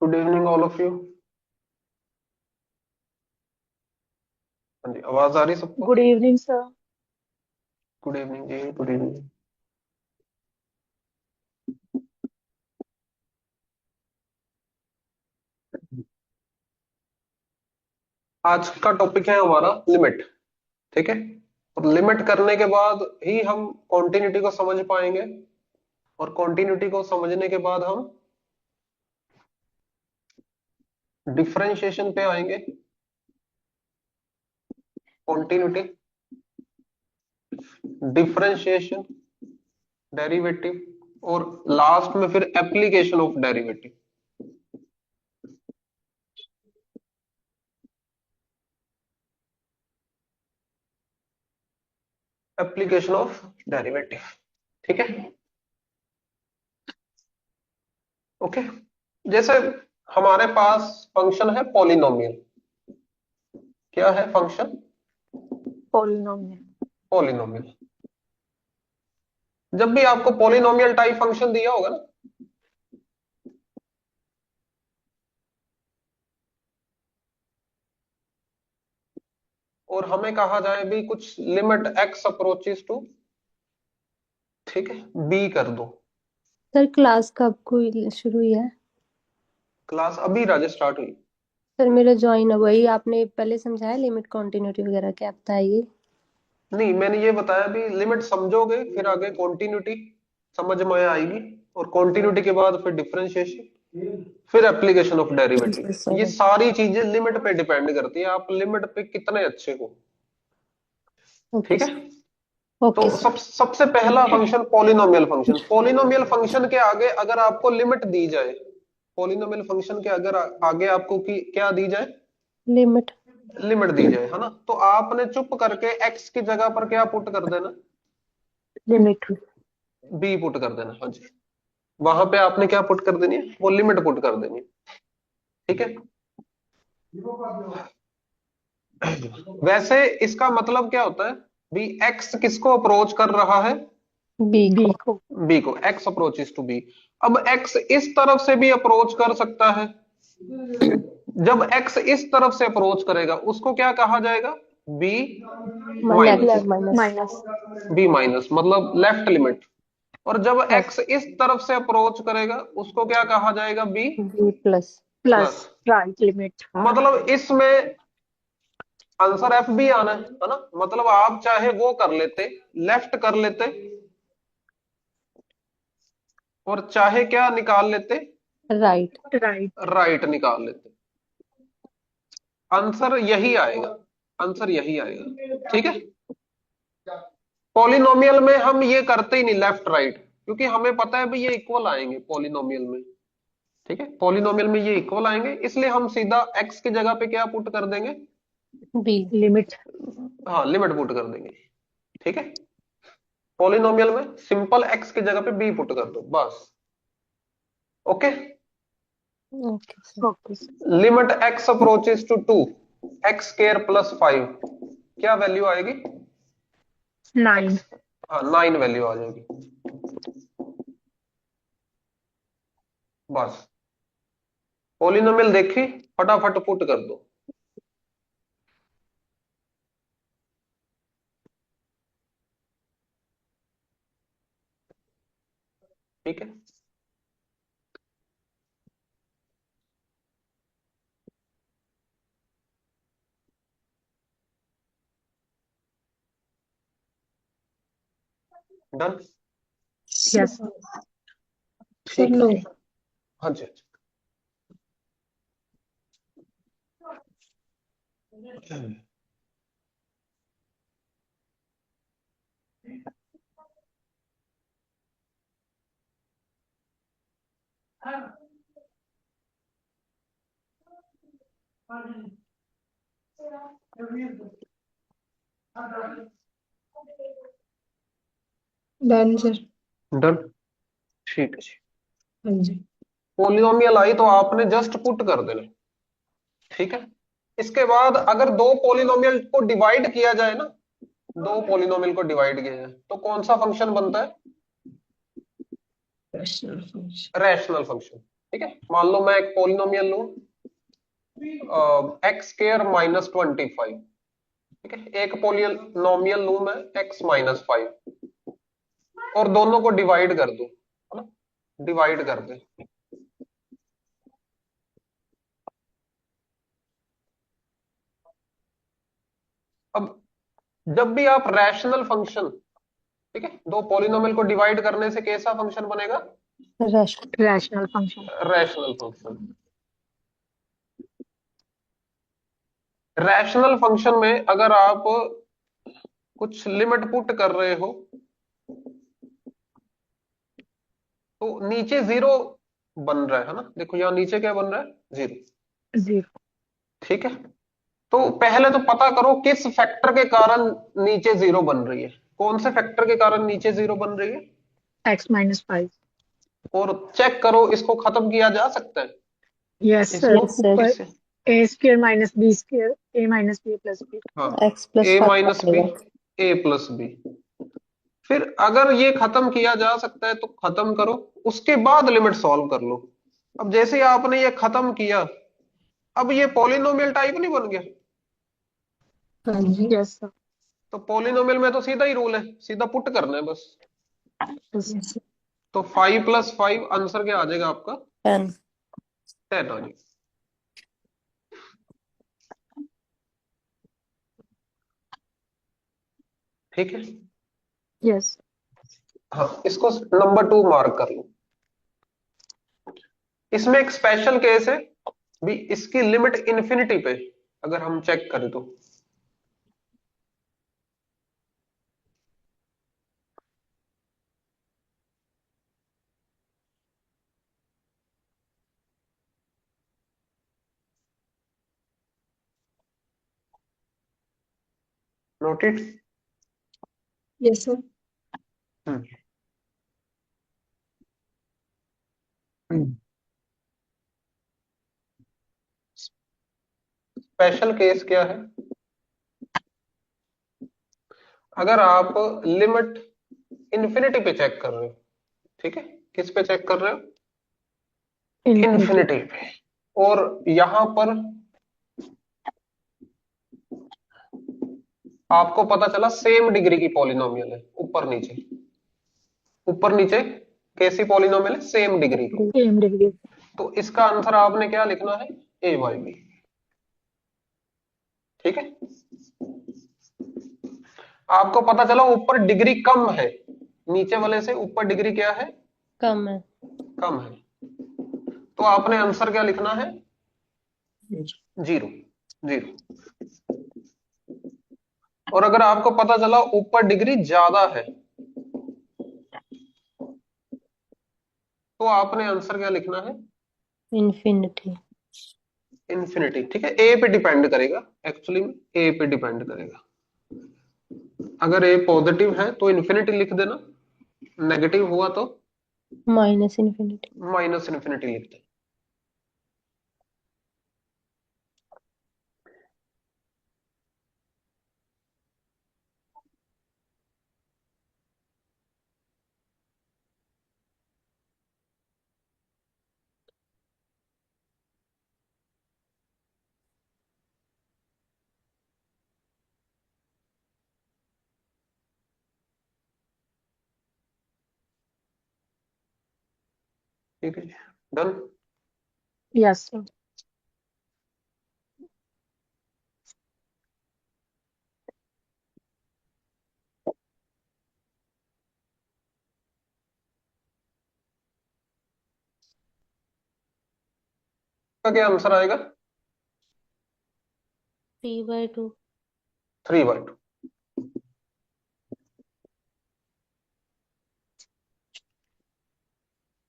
Good evening all of you. हाँ जी, आवाज आ रही सबको? Good evening sir. Good evening जी, गुड इवनिंग। आज का टॉपिक है हमारा लिमिट। ठीक है। और लिमिट करने के बाद ही हम कॉन्टिन्यूटी को समझ पाएंगे, और कॉन्टिन्यूटी को समझने के बाद हम डिफरेंशिएशन पे आएंगे। कॉन्टिन्यूटी, डिफरेंशिएशन, डेरिवेटिव, और लास्ट में फिर application of derivative. Application of derivative. ठीक है। ओके। जैसे हमारे पास फंक्शन है पॉलिनोमियल। क्या है फंक्शन? पॉलिनोमियल। पॉलिनोमियल। जब भी आपको पॉलिनोमियल टाइप फंक्शन दिया होगा ना, और हमें कहा जाए भी कुछ लिमिट एक्स अप्रोचेस टू, ठीक है, बी कर दो। सर क्लास कब को शुरू हुई है? क्लास अभी राजे स्टार्ट हुई। सर मेरा ज्वाइन है, वही आपने पहले समझाया लिमिट कॉन्टिन्यूटी वगैरह, क्या बताइए। नहीं, मैंने ये बताया भी लिमिट समझोगे फिर आगे कॉन्टिन्यूटी समझ में आएगी, और कॉन्टिन्यूटी के बाद फिर डिफरेंशिएशन, फिर एप्लीकेशन ऑफ ठीक है डेरिवेटिव। ये सर। सारी चीजें लिमिट पे डिपेंड करती है, आप लिमिट पे कितने अच्छे हो। ओके ठीक है। सर। तो ओके सर। सबसे पहला function polynomial function. Polynomial function के आगे अगर आपको लिमिट दी जाए, पॉलिनोमियल फंक्शन के अगर आगे आपको क्या दी जाए? लिमिट। लिमिट दी जाए, है ना, तो आपने चुप करके एक्स की जगह पर क्या पुट कर देना? लिमिट। बी पुट कर देना। हाँ जी, वहां पे आपने क्या पुट कर देनी है? वो लिमिट पुट कर देनी है। ठीक है। वैसे इसका मतलब क्या होता है? बी एक्स किसको अप्रोच कर रहा है? बी बी को। को। बी को। X approaches to B. अब एक्स इस तरफ से भी अप्रोच कर सकता है। जब एक्स इस तरफ से अप्रोच करेगा उसको क्या कहा जाएगा? B minus. Negative minus. Minus. B minus मतलब लेफ्ट लिमिट। और जब लेफ्ट। एक्स इस तरफ से अप्रोच करेगा उसको क्या कहा जाएगा? B B plus. Plus. Plus. Right limit. मतलब इसमें आंसर एफ भी आना है ना। मतलब आप चाहे वो कर लेते, लेफ्ट कर लेते, और चाहे क्या निकाल लेते? राइट। राइट। राइट निकाल लेते। आंसर यही आएगा। आंसर यही आएगा। ठीक है। पॉलिनोमियल में हम ये करते ही नहीं लेफ्ट राइट, क्योंकि हमें पता है भाई ये इक्वल आएंगे पॉलिनोमियल में। ठीक है, पॉलिनोमियल में ये इक्वल आएंगे, इसलिए हम सीधा एक्स की जगह पे क्या पुट कर देंगे? बी। लिमिट। हाँ, लिमिट पुट कर देंगे। ठीक है। पॉलिनोमियल में सिंपल एक्स की जगह पे बी पुट कर दो बस। Okay. Okay sir. Okay. Limit x approaches to 2, X square plus 5, क्या वैल्यू आएगी? 9। एक्स, हाँ 9 वैल्यू आ जाएगी बस। पॉलिनोमियल देखी, फटाफट पुट कर दो। ठीक है। डन। यस। सर ठीक नो। है। हाँ जी, हाँ जी। Done sir. डन। ठीक है जी। हाँ जी। पॉलिनोमियल आई तो आपने जस्ट पुट कर देना। ठीक है। इसके बाद अगर दो पॉलिनोमियल को डिवाइड किया जाए ना, दो पॉलिनोमियल को डिवाइड किया जाए तो कौन सा फंक्शन बनता है? Rational function. Rational function. ठीक है, मान लो मैं एक पॉलिनोमियल लूं x² - 25, ठीक है, एक पॉलिनोमियल लूं मैं x-5 और दोनों को डिवाइड कर दूं, है ना, डिवाइड कर दे। अब जब भी आप रैशनल फंक्शन, ठीक है, दो पॉलिनोमियल को डिवाइड करने से कैसा फंक्शन बनेगा? Rational. Rational function. Rational function. Rational function में अगर आप कुछ लिमिट पुट कर रहे हो तो नीचे जीरो बन रहा है ना, देखो यहाँ नीचे क्या बन रहा है? जीरो। 0। ठीक है, तो पहले तो पता करो किस फैक्टर के कारण नीचे जीरो बन रही है, कौन से फैक्टर के कारण नीचे जीरो बन रही है, x-5। और चेक करो इसको खत्म किया जा सकता है यस सर, इसको यस सर। ऊपर किससे? a² - b², a-b+b। हाँ, एक्स प्लस ए फाइव माइनस बी, आएगा। ए प्लस बी। फिर अगर ये खत्म किया जा सकता है तो खत्म करो, उसके बाद लिमिट सॉल्व कर लो। अब जैसे ही आपने ये खत्म किया, अब ये पॉलिनोमियल टाइप नहीं बन गया? हाँ जी। Yes sir. तो पॉलिनोमियल में तो सीधा ही रूल है, सीधा पुट करना है बस। यस। तो 5+5 आंसर क्या आ जाएगा आपका? 10। 10 आ जाएगा। ठीक है, यस। हाँ, इसको नंबर 2 मार्क कर लो। इसमें एक स्पेशल केस है भी, इसकी लिमिट इन्फिनिटी पे अगर हम चेक करें तो noted. Yes sir. Special case क्या है? अगर आप लिमिट इन्फिनिटी पे चेक कर रहे हो, ठीक है, किस पे चेक कर रहे हो? इन्फिनिटी। इन्फिनिटी पे। और यहां पर आपको पता चला सेम डिग्री की पॉलिनोमियल है, ऊपर नीचे, ऊपर नीचे कैसी पॉलिनोमियल है? सेम डिग्री की। Same degree. तो इसका आंसर आपने क्या लिखना है? a/b। ठीक है, आपको पता चला ऊपर डिग्री कम है, नीचे वाले से ऊपर डिग्री क्या है? कम है। कम है। तो आपने आंसर क्या लिखना है? 0। 0। और अगर आपको पता चला ऊपर डिग्री ज्यादा है तो आपने आंसर क्या लिखना है? इन्फिनिटी। इन्फिनिटी। ठीक है, ए पे डिपेंड करेगा, एक्चुअली में ए पे डिपेंड करेगा। अगर ए पॉजिटिव है तो इन्फिनिटी लिख देना, नेगेटिव हुआ तो माइनस इन्फिनिटी। माइनस इन्फिनिटी लिख देना। ठीक है, डन। Yes sir. का क्या आंसर आएगा? 3/2। 3/2।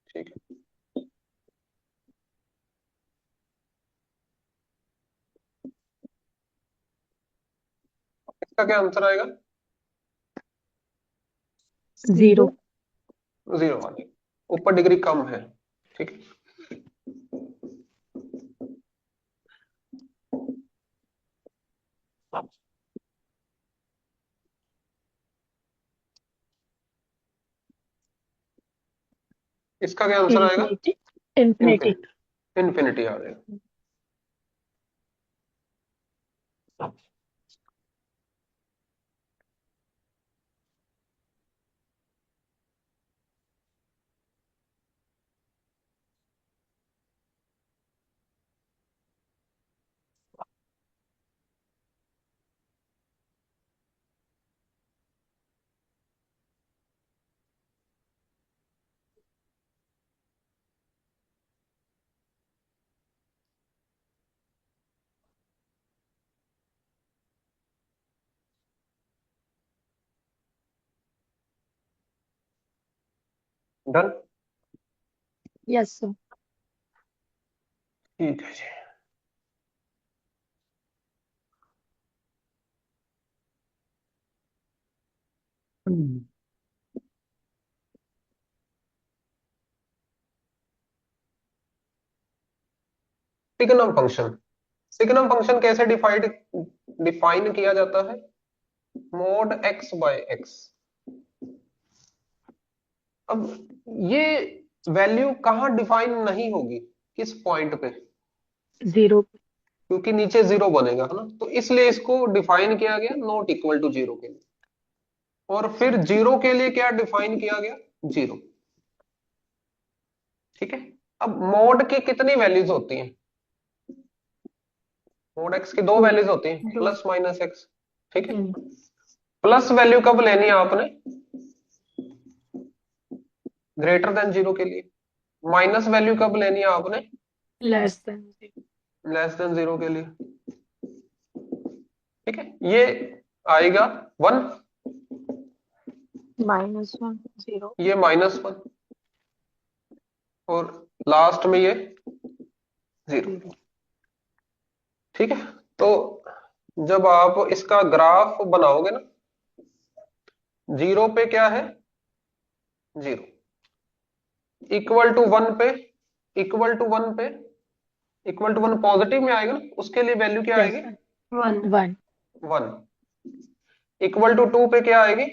ठीक है, इसका क्या आंसर आएगा? 0। 0 आ जाएगा, ऊपर डिग्री कम है। ठीक है, इसका क्या आंसर आएगा? इन्फिनिटी। infinity. इन्फिनिटी आ जाएगा। डन। Yes, sir. ठीक है जी। सिग्नम फंक्शन, सिग्नम फंक्शन कैसे डिफाइन किया जाता है? Mod x by x। अब ये वैल्यू कहाँ डिफाइन नहीं होगी, किस पॉइंट पे? 0. क्योंकि नीचे जीरो बनेगा, है ना, तो इसलिए इसको डिफाइन किया गया नॉट इक्वल टू जीरो के लिए। और फिर जीरो के लिए क्या डिफाइन किया गया? जीरो। ठीक है। अब मोड की कितनी वैल्यूज होती हैं? मोड x की दो वैल्यूज होती हैं, दो। Plus minus x। ठीक है। Hmm. प्लस वैल्यू कब लेनी है आपने? ग्रेटर देन जीरो के लिए। माइनस वैल्यू कब लेनी है आपने? Less than 0. Less than zero के लिए। ठीक है, ये आएगा 1, -1, 0. ये -1, और लास्ट में ये 0। 0. ठीक है। तो जब आप इसका ग्राफ बनाओगे ना, जीरो पे क्या है? जीरो। इक्वल टू वन पे, इक्वल टू वन पे, इक्वल टू वन पॉजिटिव में आएगा ना, उसके लिए वैल्यू क्या Yes, आएगी? sir. 1। 1. 1। इक्वल टू टू पे क्या आएगी?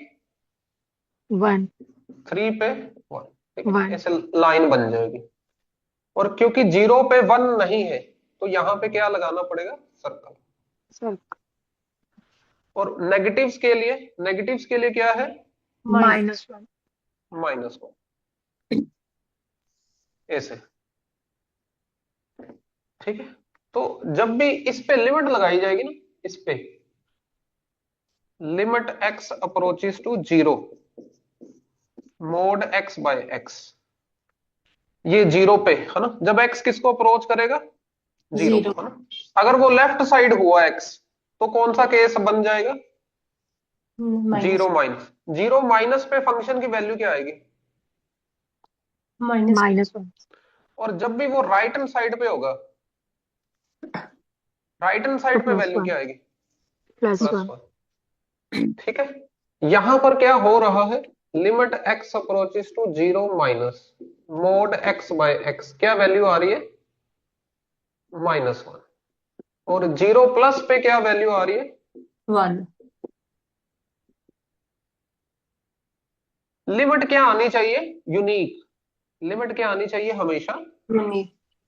1. 3 पे 1। ठीक है, 1. ऐसे लाइन बन जाएगी। और क्योंकि जीरो पे 1 नहीं है, तो यहां पे क्या लगाना पड़ेगा? सर्कल। Circle. और नेगेटिव्स के लिए क्या है? -1. -1। ऐसे। ठीक है। तो जब भी इस पे लिमिट लगाई जाएगी ना, इस पे limit x approaches to zero, mod x by x, ये जीरो पे है ना, जब x किसको अप्रोच करेगा? Zero zero. को, है ना। अगर वो लेफ्ट साइड हुआ x, तो कौन सा केस बन जाएगा? Zero minus. Minus. Zero minus पे फंक्शन की वैल्यू क्या आएगी? माइनस। -1. और जब भी वो राइट हैंड साइड पे होगा, राइट हैंड तो साइड पे वैल्यू +1. क्या आएगी? +1. +1। ठीक है। यहां पर क्या हो रहा है? Limit x approaches to zero minus mod x by x, क्या वैल्यू आ रही है? -1। और जीरो प्लस पे क्या वैल्यू आ रही है? 1। लिमिट क्या आनी चाहिए? यूनिक। लिमिट क्या आनी चाहिए हमेशा?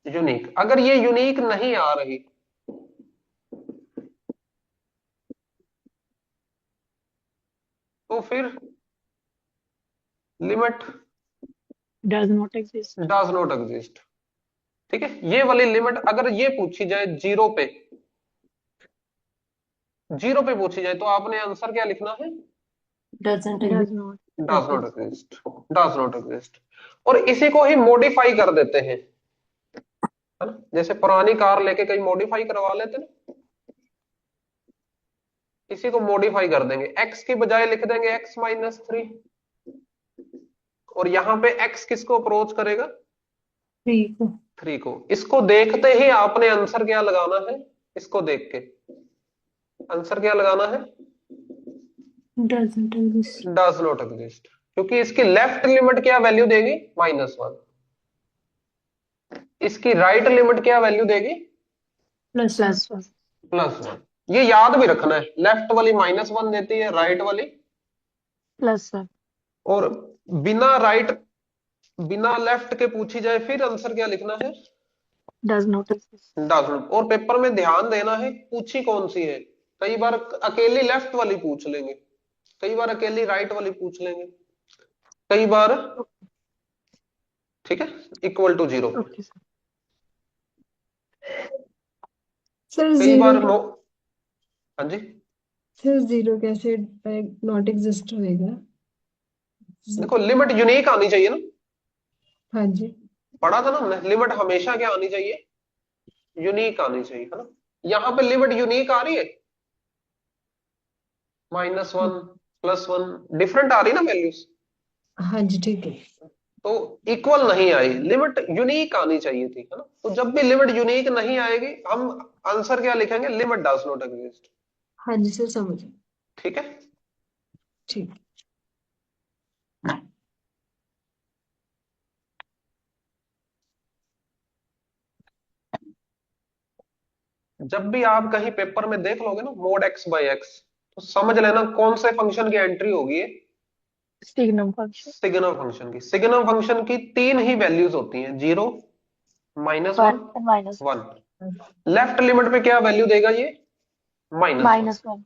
यूनिक। अगर ये यूनिक नहीं आ रही, तो फिर limit Does not exist. Does not exist. ठीक है। ये वाली लिमिट अगर ये पूछी जाए जीरो पे, जीरो पे पूछी जाए, तो आपने आंसर क्या लिखना है? Doesn't Does exist. not does not exist. Exist. Does not exist. और इसी को ही मॉडिफाई कर देते हैं, है ना, जैसे पुरानी कार लेके कहीं मॉडिफाई करवा लेते ना, इसी को मॉडिफाई कर देंगे, x की बजाय लिख देंगे x-3। और यहां पे x किसको अप्रोच करेगा? ठीक है। 3 को। इसको देखते ही आपने आंसर क्या लगाना है? इसको देख के आंसर क्या लगाना है? Doesn't exist. Does not exist. क्योंकि इसकी लेफ्ट लिमिट क्या वैल्यू देगी? -1। इसकी राइट लिमिट क्या वैल्यू देगी? +1। +1. +1। ये याद भी रखना है, लेफ्ट वाली -1 देती है, राइट वाली +1. और बिना राइट बिना लेफ्ट के पूछी जाए फिर आंसर क्या लिखना है? Does not exist. डजंट। और पेपर में ध्यान देना है पूछी कौन सी है। कई बार अकेली लेफ्ट वाली पूछ लेंगे, कई बार अकेली राइट वाली पूछ लेंगे, कई बार, ठीक है, equal to zero, Okay, sir. Sir कई जीरो, बार नो। हाँ जी, सर जीरो कैसे नॉट एग्जिस्ट होएगा? देखो लिमिट यूनिक आनी चाहिए ना। हाँ जी। पढ़ा था ना हमने, लिमिट हमेशा क्या आनी चाहिए? यूनिक आनी चाहिए, है ना। यहाँ पे लिमिट यूनिक आ रही है, -1 +1 डिफरेंट आ रही ना वैल्यूज, हाँ जी ठीक है। तो इक्वल नहीं आई, लिमिट यूनिक आनी चाहिए थी, है ना। तो जब भी लिमिट यूनिक नहीं आएगी हम आंसर क्या लिखेंगे? Limit does not exist. हाँ जी सर समझ गए। ठीक है। ठीक। जब भी आप कहीं पेपर में देख लोगे ना mod x/x, तो समझ लेना कौन से फंक्शन की एंट्री होगी ये? Signum function. सिग्नम फंक्शन की। सिग्नम फंक्शन की तीन ही वैल्यूज होती हैं, 0, -1, 1 and minus 1। लेफ्ट लिमिट पे क्या वैल्यू देगा ये? -1। -1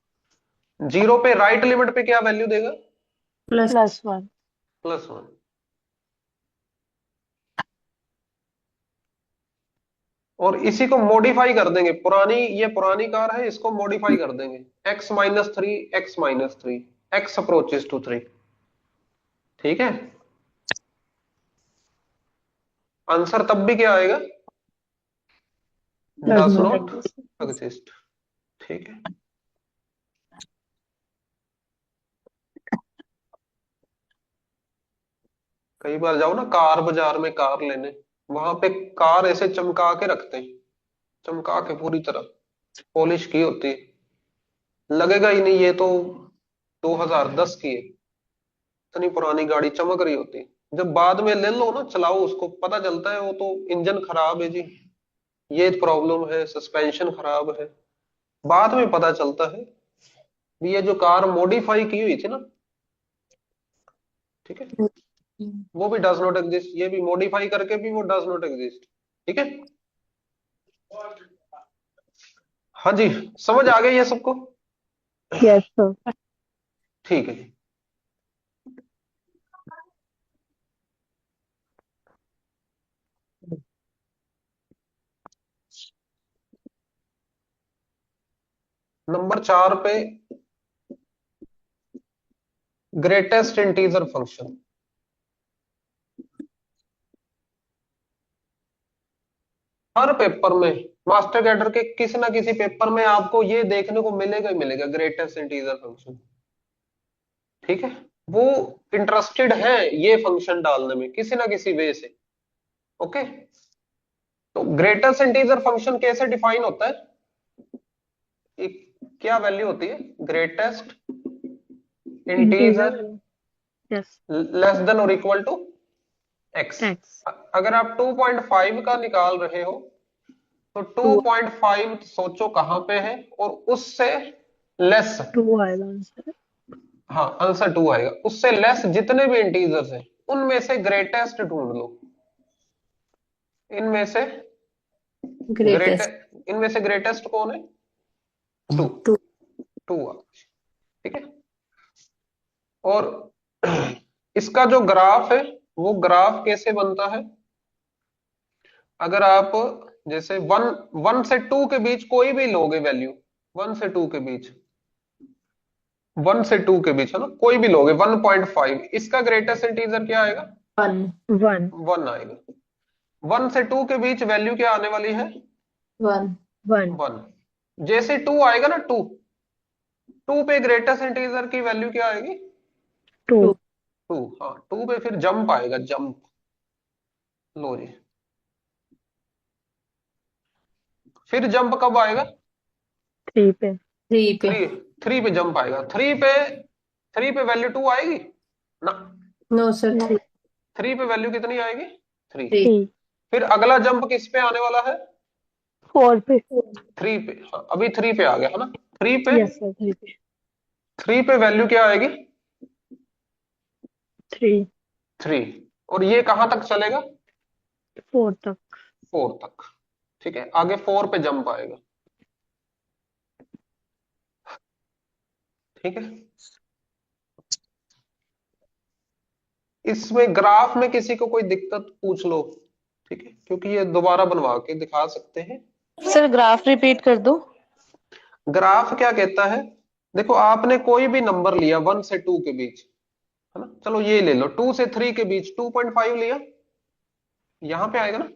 जीरो पे राइट लिमिट पे क्या वैल्यू देगा? प्लस +1. +1। और इसी को मॉडिफाई कर देंगे, पुरानी, ये पुरानी कार है, इसको मॉडिफाई कर देंगे, x-3, x-3, x approaches to 3। ठीक है। आंसर तब भी क्या आएगा? Does does not not exist. Exist. ठीक है। कई बार जाओ ना कार बाजार में कार लेने, वहां पे कार ऐसे चमका के रखते हैं, चमका के पूरी तरह पॉलिश की होती है, लगेगा ही नहीं ये तो 2010 की है, इतनी पुरानी गाड़ी चमक रही होती है। जब बाद में ले लो ना, चलाओ उसको, पता चलता है वो तो इंजन खराब है जी, ये प्रॉब्लम है, सस्पेंशन खराब है। बाद में पता चलता है भी ये जो कार मॉडिफाई की हुई थी ना, ठीक है, वो भी डज नॉट एग्जिस्ट, ये भी मॉडिफाई करके भी वो डज नॉट एग्जिस्ट। ठीक है। हाँ जी, समझ आ गया ये सबको? Yes, sir. ठीक है जी। नंबर 4 पे ग्रेटेस्ट इंटीजर फंक्शन। हर पेपर में, मास्टर कैडर के किसी ना किसी पेपर में आपको ये देखने को मिलेगा ही मिलेगा, ग्रेटेस्ट इंटीजर फंक्शन। ठीक है। वो इंटरेस्टेड है ये फंक्शन डालने में किसी ना किसी वे से। ओके। तो ग्रेटेस्ट इंटीजर फंक्शन कैसे डिफाइन होता है? एक, क्या वैल्यू होती है greatest Integer. Integer Yes. Less than और इक्वल टू एक्स। X. अगर आप 2.5 का निकाल रहे हो तो 2.5 सोचो कहां पे है, और उससे लेस, 2 आएगा आंसर. हाँ आंसर 2 आएगा, उससे लेस जितने भी इंटीजर्स हैं उनमें से ग्रेटेस्ट ढूंढ लो। इनमें से ग्रेटेस्ट इनमें से ग्रेटेस्ट कौन है? 2। टू 2। ठीक है। और इसका जो ग्राफ है वो ग्राफ कैसे बनता है? अगर आप जैसे 1 से 2 के बीच कोई भी लोगे वैल्यू, 1 से 2 के बीच, 1 से 2 के बीच, है ना, कोई भी लोगे 1.5, इसका ग्रेटेस्ट इंटीजर क्या आएगा? 1 1. 1 आएगा। 1 से 2 के बीच वैल्यू क्या आने वाली है? 1 1. 1। जैसे 2 आएगा ना, 2 पे ग्रेटेस्ट इंटीजर की वैल्यू क्या आएगी? 2. 2। हाँ, 2 पे फिर जंप आएगा, जंप। लो जी, फिर जंप कब आएगा? 3 पे. 3 पे 3 पे जंप आएगा। 3 पे वैल्यू 2 आएगी ना। No sir No. 3 पे वैल्यू कितनी आएगी? 3। 3 3. फिर अगला जंप किस पे आने वाला है? 4 पे. 3 पे। हाँ, अभी 3 पे आ गया, है ना। 3 पे, Yes, sir. 3 पे. 3 पे वैल्यू क्या आएगी? 3. 3। और ये कहां तक चलेगा? 4 तक। 4 तक। ठीक है, आगे 4 पे जंप आएगा। ठीक है, इसमें ग्राफ में किसी को कोई दिक्कत पूछ लो, ठीक है, क्योंकि ये दोबारा बनवा के दिखा सकते हैं। सर ग्राफ रिपीट कर दो। ग्राफ क्या कहता है? देखो, आपने कोई भी नंबर लिया 1 से 2 के बीच, है ना, चलो ये ले लो, 2 से 3 के बीच 2.5 लिया, यहां पे आएगा ना।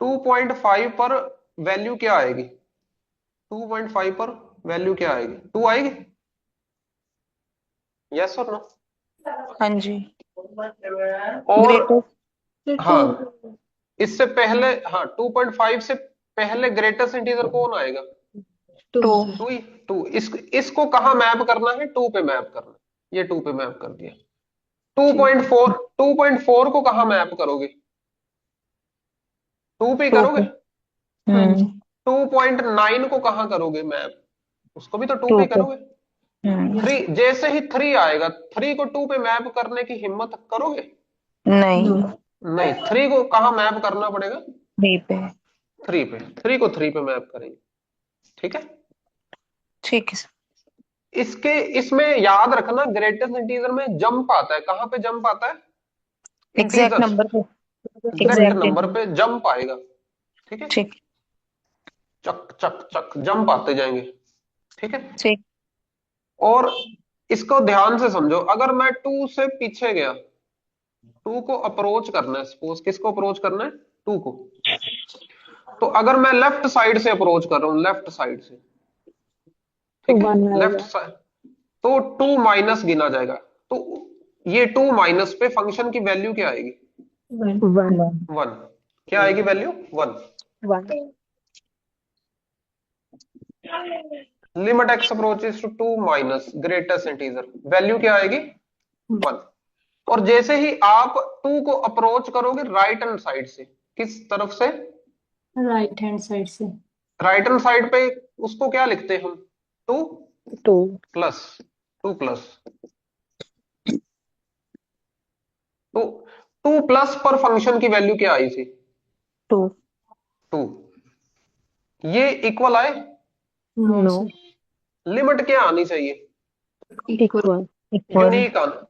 2.5 पर वैल्यू क्या आएगी? 2.5 पर वैल्यू क्या आएगी? 2 आएगी? यस और नो? हाँ जी। और ग्रेटेस्ट। हाँ, इससे पहले, हाँ, 2.5 से पहले ग्रेटेस्ट इंटीजर कौन आएगा? 2 टू। सर। 2 ही। 2, इसको कहाँ मैप करना है? 2 पे मैप करना है। ये 2 पे मैप कर दिया। ठीक। 2.4 को कहाँ मैप करोगे? 2 पे ही टू करोगे। पे। हम्म। 2.9 को कहाँ करोगे मैप? उसको भी तो 2 पे टू ही पे। करोगे। हम्म। 3, जैसे ही 3 आएगा, 3 को 2 पे मैप करने की हिम्मत करोगे? नहीं। नो। नहीं, 3 को कहाँ मैप करना पड़ेगा? थ्री पे। 3 पे। 3 को 3 पे मैप करेंगे। ठीक है, ठीक है सर। इसके इसमें याद रखना, ग्रेटेस्ट इंटीजर में जंप आता है। कहां पे जंप आता है? एग्जैक्ट इंटीजर्स, नंबर पे। Exact exact. नंबर पे जंप आएगा। ठीक है, ठीक। चक चक चक जंप आते जाएंगे। ठीक है, ठीक। और इसको ध्यान से समझो, अगर मैं 2 से पीछे गया, 2 को अप्रोच करना है, सपोज किसको अप्रोच करना है? 2 को। तो अगर मैं लेफ्ट साइड से अप्रोच कर रहा हूं, लेफ्ट साइड से, तो ठीक है, 1 लेफ्ट आएगा। साइड, तो 2 माइनस गिना जाएगा। तो ये 2 माइनस पे फंक्शन की वैल्यू क्या आएगी? 1। 1। 1। क्या आएगी वैल्यू? 1। 1। Limit x approaches to 2 minus greatest integer, value क्या आएगी? 1। और जैसे ही आप 2 को अप्रोच करोगे राइट हैंड साइड से, किस तरफ से? राइट हैंड साइड से। राइट हैंड साइड पे, उसको क्या लिखते हैं हम? 2 2। प्लस 2 प्लस, तो 2 प्लस पर फंक्शन की वैल्यू क्या आई थी? 2। 2। ये इक्वल आए? No no. सर। लिमिट क्या आनी चाहिए? इक्वल। इक्वल।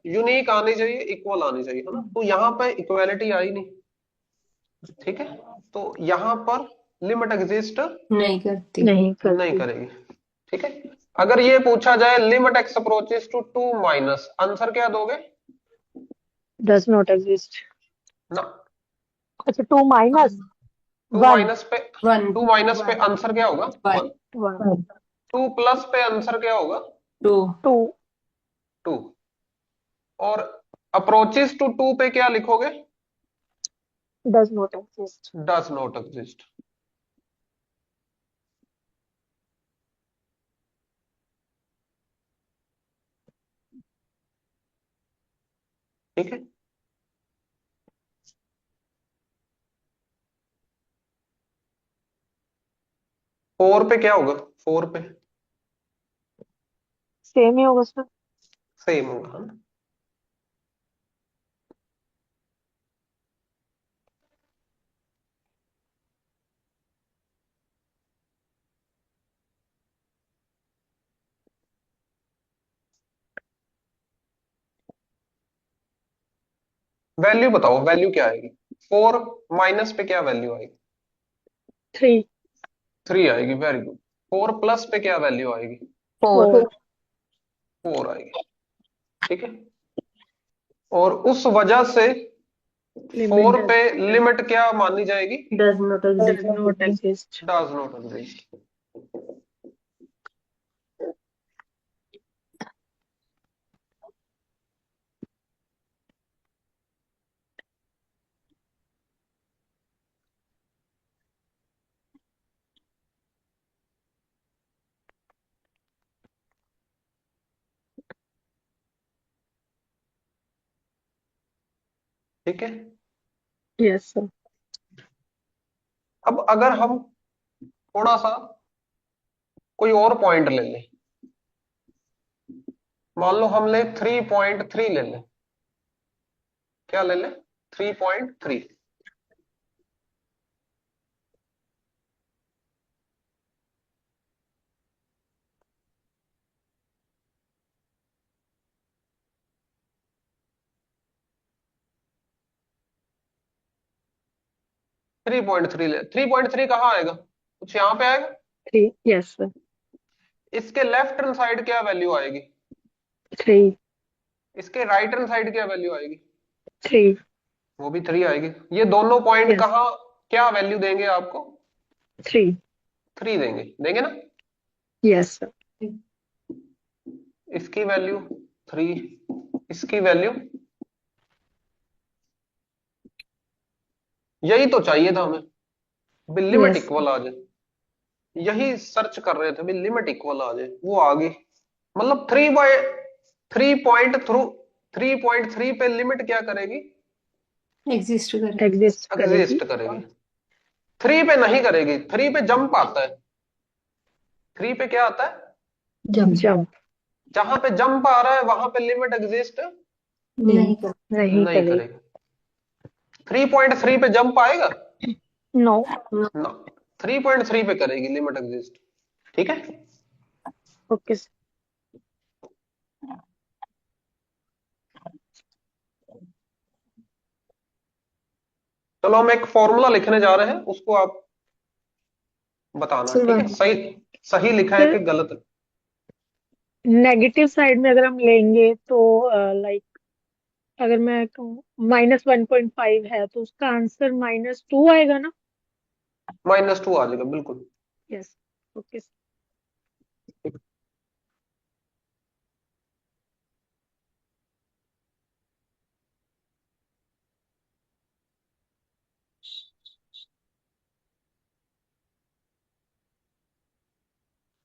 यूनिक आनी चाहिए, इक्वल आनी चाहिए, है ना। तो यहाँ पे इक्वालिटी आई नहीं। ठीक है, तो यहां पर लिमिट एग्जिस्ट नहीं करती। नहीं नहीं करती। करेगी। ठीक है, अगर ये पूछा जाए limit x approaches to 2 minus, answer क्या दोगे? Does not exist. ना, अच्छा, 2 माइनस 2 1। माइनस पे, वन। 2 माइनस पे आंसर क्या होगा? वन। 1। 1। 2 प्लस पे आंसर क्या होगा? टू। 2 2। और अप्रोचेस टू 2 पे क्या लिखोगे? Does not exist. Does not exist. ठीक है, 4 पे क्या होगा? 4 पे सेम ही होगा सर। सेम होगा, है ना। वैल्यू बताओ, वैल्यू क्या आएगी? 4 माइनस पे क्या वैल्यू आएगी? 3। 3 आएगी, वेरी गुड। 4 प्लस पे क्या वैल्यू आएगी? फोर। 4। 4 आएगी। ठीक है, और उस वजह से 4 लिमिट पे लिमिट क्या मानी जाएगी? Does not does exist. Not exist. Does not exist. ठीक है, यस सर। अब अगर हम थोड़ा सा कोई और पॉइंट ले लें, मान लो हम ले 3.3 ले लें, क्या ले ले? 3.3। 3.3 ले। 3.3 कहाँ आएगा? कुछ यहाँ पे आएगा? 3, yes sir, इसके लेफ्ट हैंड साइड क्या वैल्यू आएगी? 3, इसके राइट हैंड साइड क्या वैल्यू आएगी? 3, वो भी 3 आएगी। ये दोनों पॉइंट yes, कहाँ क्या वैल्यू देंगे आपको? 3, 3 देंगे, देंगे ना? yes sir, इसकी वैल्यू 3, इसकी वैल्यू, यही तो चाहिए था हमें, लिमिट yes, इक्वल आ जाए। यही सर्च कर रहे थे, लिमिट इक्वल आ जाए, वो आ गई। मतलब 3.3 पे लिमिट क्या करेगी? एग्जिस्ट करे। exist करेगी, एग्जिस्ट करेगी। 3 पे नहीं करेगी, 3 पे जंप आता है। 3 पे क्या आता है? jump, जहां पे जंप आ रहा है वहां पे लिमिट एग्जिस्ट नहीं कर। नहीं नहीं करेगी, करेगी। 3.3 पे जंप आएगा no, ना? 3.3 पे करेगी लिमिट एग्जिस्ट। ठीक है। okay sir, चलो हम एक फॉर्मूला लिखने जा रहे हैं, उसको आप बताना। सर ठीक है, वन सही सही लिखा है सर कि गलत है? नेगेटिव साइड में अगर हम लेंगे तो लाइक अगर मैं कहूँ -1.5 है तो उसका आंसर -2 आएगा ना? -2 आ जाएगा, बिल्कुल। यस, ओके सर,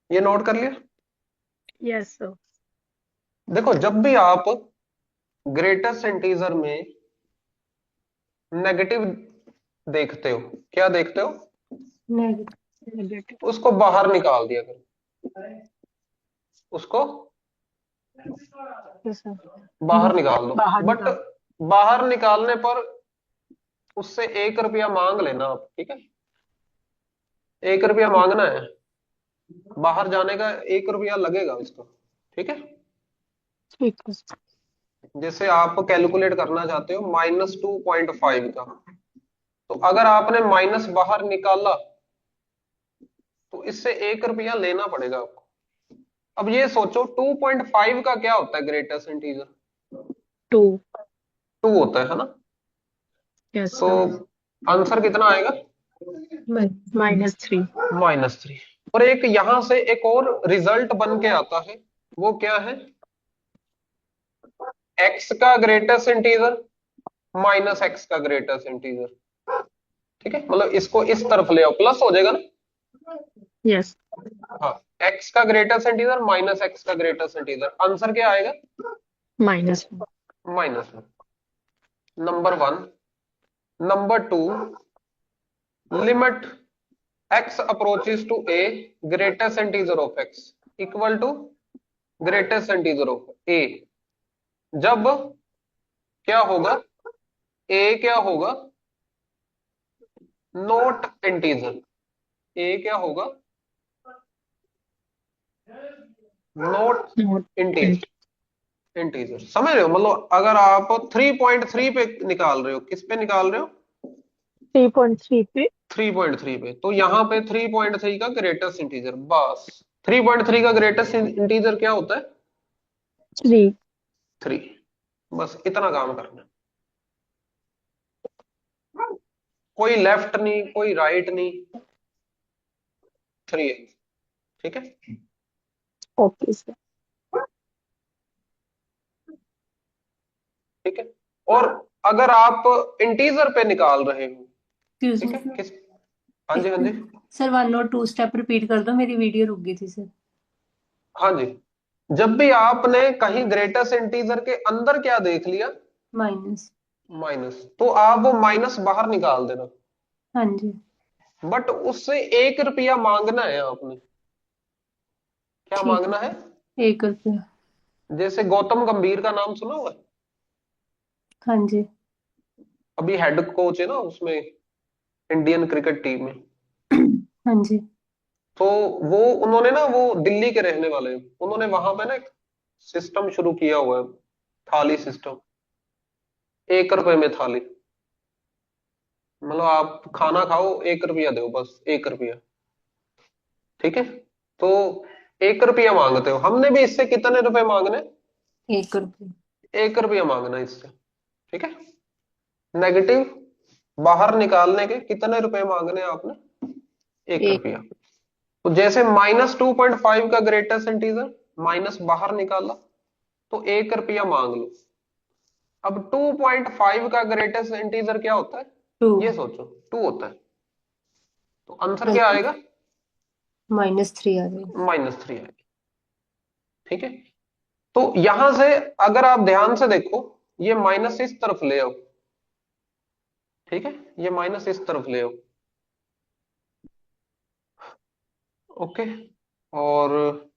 ये नोट कर लिया? यस सर, देखो, जब भी आप ग्रेटेस्ट इंटीजर में नेगेटिव देखते हो, क्या देखते हो? नेगेटिव। नेगेटिव, उसको बाहर निकाल दिया करो, उसको यस सर, बाहर निकाल दो। बाहर बट निकाल, बाहर निकालने पर उससे 1 रुपया मांग लेना आप। ठीक है, 1 रुपया ठीक, मांगना है, बाहर जाने का 1 रुपया लगेगा उसका। ठीक है। ठीक है सर, जैसे आप कैलकुलेट करना चाहते हो -2.5 का, तो अगर आपने माइनस बाहर निकाला तो इससे 1 रुपया लेना पड़ेगा आपको। अब ये सोचो 2.5 का क्या होता है ग्रेटेस्ट इंटीजर? 2, 2 होता है ना? यस तो सर, आंसर कितना आएगा? -3, -3। और एक यहां से एक और रिजल्ट बन के आता है, वो क्या है? एक्स का ग्रेटेस्ट इंटीजर माइनस एक्स का ग्रेटेस्ट इंटीजर। ठीक है, मतलब इसको इस तरफ ले आओ, प्लस हो जाएगा ना? यस, हाँ, एक्स का ग्रेटेस्ट इंटीजर माइनस एक्स का ग्रेटेस्ट इंटीजर, आंसर क्या आएगा? -1, -1। Number 1। Number 2, limit x approaches to a greatest integer of x equal to greatest integer of a। जब क्या होगा? a क्या होगा? Not integer. a क्या होगा? Not note, integer. समझ रहे हो? मतलब अगर आप 3.3 पे निकाल रहे हो, किस पे निकाल रहे हो? 3.3 पे, 3.3 पे, तो यहाँ पे 3.3 का ग्रेटेस्ट इंटीजर, बस। 3.3 का ग्रेटेस्ट इंटीजर क्या होता है? 3, 3। बस इतना काम करना है। कोई लेफ्ट नहीं, कोई राइट नहीं, 3 है। ठीक है। ओके सर, ठीक है। और अगर आप इंटीजर पे निकाल रहे हो, ठीक है, किस? हाँ जी, हाँ जी, सर 1 और 2 स्टेप रिपीट कर दो, मेरी वीडियो रुक गई थी सर। हाँ जी। जब भी आपने कहीं ग्रेटेस्ट इंटीजर के अंदर क्या देख लिया? माइनस। माइनस, तो आप वो माइनस बाहर निकाल देना। हाँ जी। बट उससे 1 रुपया मांगना है आपने। क्या ठीक मांगना है? है, 1 रुपया। जैसे गौतम गंभीर का नाम सुना हुआ है? हाँ जी। अभी हेड कोच है ना उसमें, इंडियन क्रिकेट टीम में। हाँ जी। तो वो उन्होंने ना, वो दिल्ली के रहने वाले हैं, उन्होंने वहां पे ना एक सिस्टम शुरू किया हुआ है, थाली सिस्टम। 1 रुपए में थाली, मतलब आप खाना खाओ, 1 रुपया दो, बस 1 रुपया। ठीक है। तो 1 रुपया मांगते हो, हमने भी इससे कितने रुपए मांगने? 1 रुपये। 1 रुपया मांगना इससे। ठीक है। नेगेटिव बाहर निकालने के कितने रुपए मांगने हैं आपने? एक एक। रुपया तो जैसे -2.5 का ग्रेटेस्ट इंटीजर, माइनस बाहर निकाला, तो 1 रुपया मांग लो। अब 2.5 का ग्रेटेस्ट इंटीजर क्या होता है? 2। ये सोचो, 2 होता है। तो आंसर क्या आएगा? -3 आ गई। -3 आएगा। ठीक है। तो यहां से अगर आप ध्यान से देखो, ये माइनस इस तरफ ले आओ। ठीक है, ये माइनस इस तरफ ले आओ। ओके। और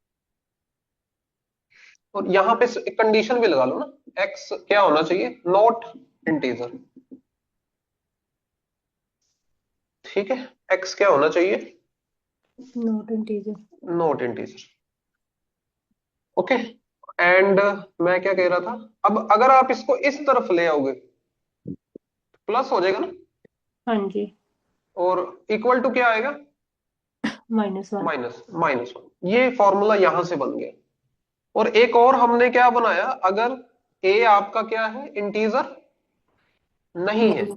यहां पे एक कंडीशन भी लगा लो ना, एक्स क्या होना चाहिए? Not integer. ठीक है, एक्स क्या होना चाहिए? Not integer. Not integer. Okay. And मैं क्या कह रहा था, अब अगर आप इसको इस तरफ ले आओगे, प्लस हो जाएगा ना, हाँ जी। और इक्वल टू क्या आएगा? -1। -1। ये फॉर्मूला यहां से बन गया। और एक और हमने क्या बनाया, अगर ए आपका क्या है? इंटीजर नहीं है, नहीं।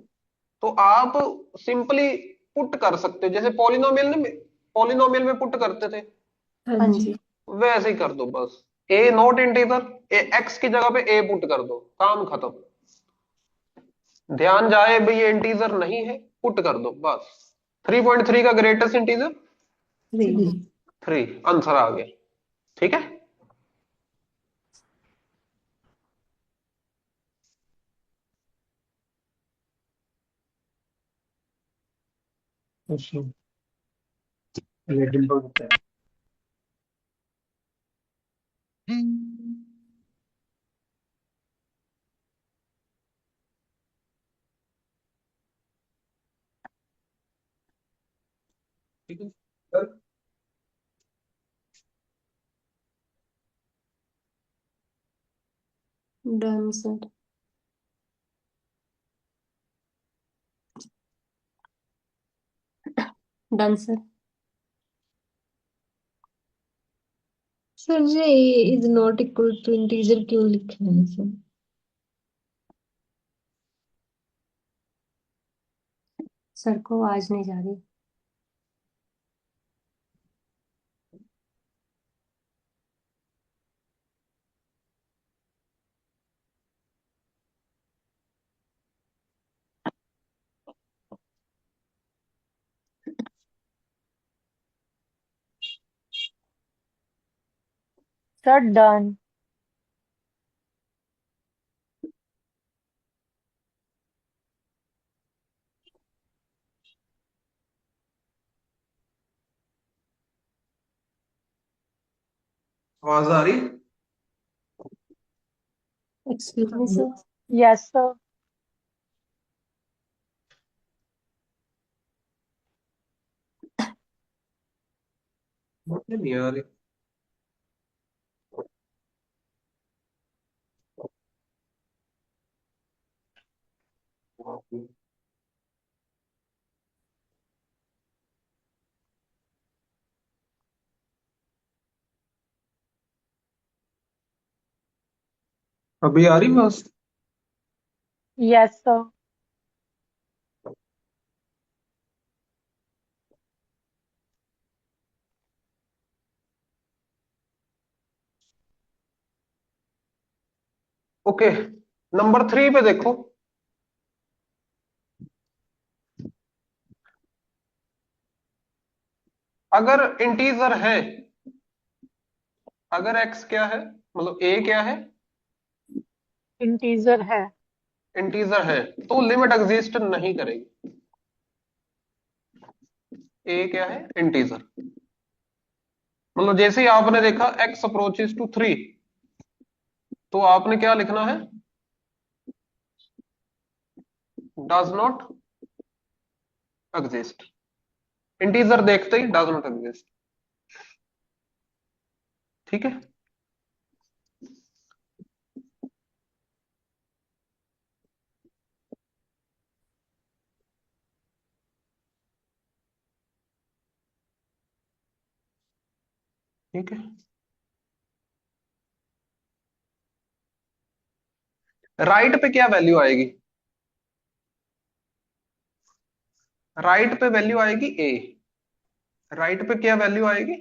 तो आप सिंपली पुट कर सकते हो, जैसे पॉलिनोमियल में पुट करते थे, हाँ हाँ जी। जी। वैसे ही कर दो बस। ए नॉट इंटीजर, ए एक्स की जगह पे ए पुट कर दो, काम खत्म। ध्यान जाए भाई ये इंटीजर नहीं है, पुट कर दो बस। 3.3 का ग्रेटेस्ट इंटीजर 3। 3, आंसर आ गया। ठीक है। अच्छा, ये डिम्पल होता है। ठीक है sir. Done sir. Done sir. Sir ji is not equal to integer क्यों लिखा है सर? सर को आवाज नहीं जा रही। Sir done. आवाज आ रही? Excuse me sir. Yes sir. मुझे नहीं आ रही। अभी आ रही बस? Yes sir. ओके, नंबर 3 पे देखो। अगर इंटीजर है, अगर एक्स क्या है, मतलब ए क्या है? इंटीजर है। इंटीजर है, तो लिमिट एग्जिस्ट नहीं करेगी। ए क्या है? इंटीजर। मतलब जैसे ही आपने देखा एक्स अप्रोचेस टू 3, तो आपने क्या लिखना है? Does not exist. इंटीजर देखते ही डज नॉट एग्जिस्ट। ठीक है। ठीक है। राइट पे क्या वैल्यू आएगी? राइट पे वैल्यू आएगी ए। राइट पे क्या वैल्यू आएगी?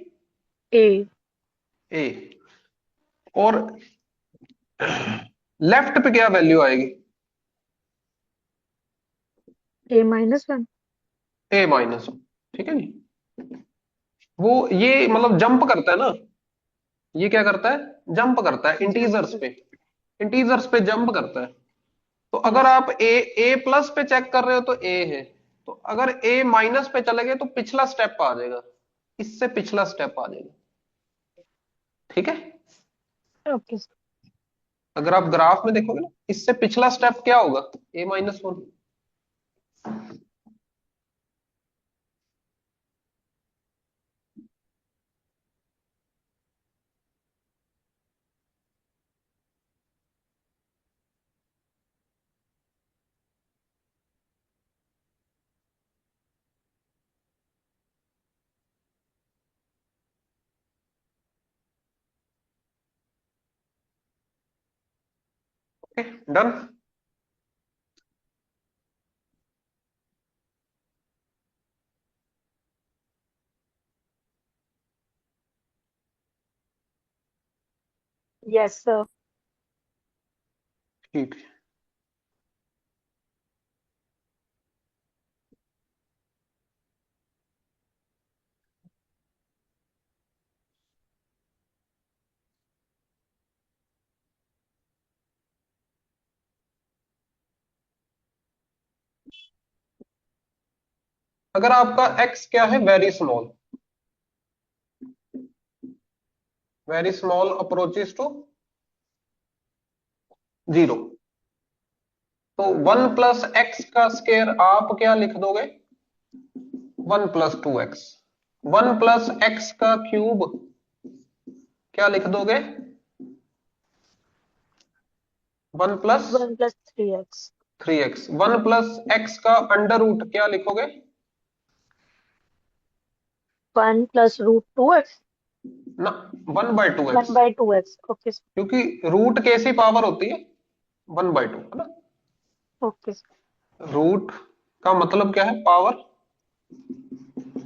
ए। ए। और लेफ्ट पे क्या वैल्यू आएगी? A-1। ए माइनस। ठीक है नी। वो ये मतलब जंप करता है ना, ये क्या करता है? जंप करता है इंटीजर्स पे। इंटीजर्स पे जंप करता है। तो अगर आप ए प्लस पे चेक कर रहे हो तो ए है। तो अगर ए माइनस पे चले गए तो पिछला स्टेप आ जाएगा, इससे पिछला स्टेप आ जाएगा। ठीक है। ओके। अगर आप ग्राफ में देखोगे ना, इससे पिछला स्टेप क्या होगा? A-1। Okay done. Yes sir. ठीक है। अगर आपका x क्या है? Very small. Very small approaches to 0। तो 1 + x का स्क्वायर आप क्या लिख दोगे? 1 + 2x। 1 + x का क्यूब क्या लिख दोगे? 1 + 1+3x। 3x। 1 + x का अंडर रूट क्या लिखोगे? 1+√2x। ना, 1/2x। 1/2x। Okay sir. क्योंकि रूट कैसी पावर होती है? 1/2 है ना। Okay sir. रूट का मतलब क्या है? पावर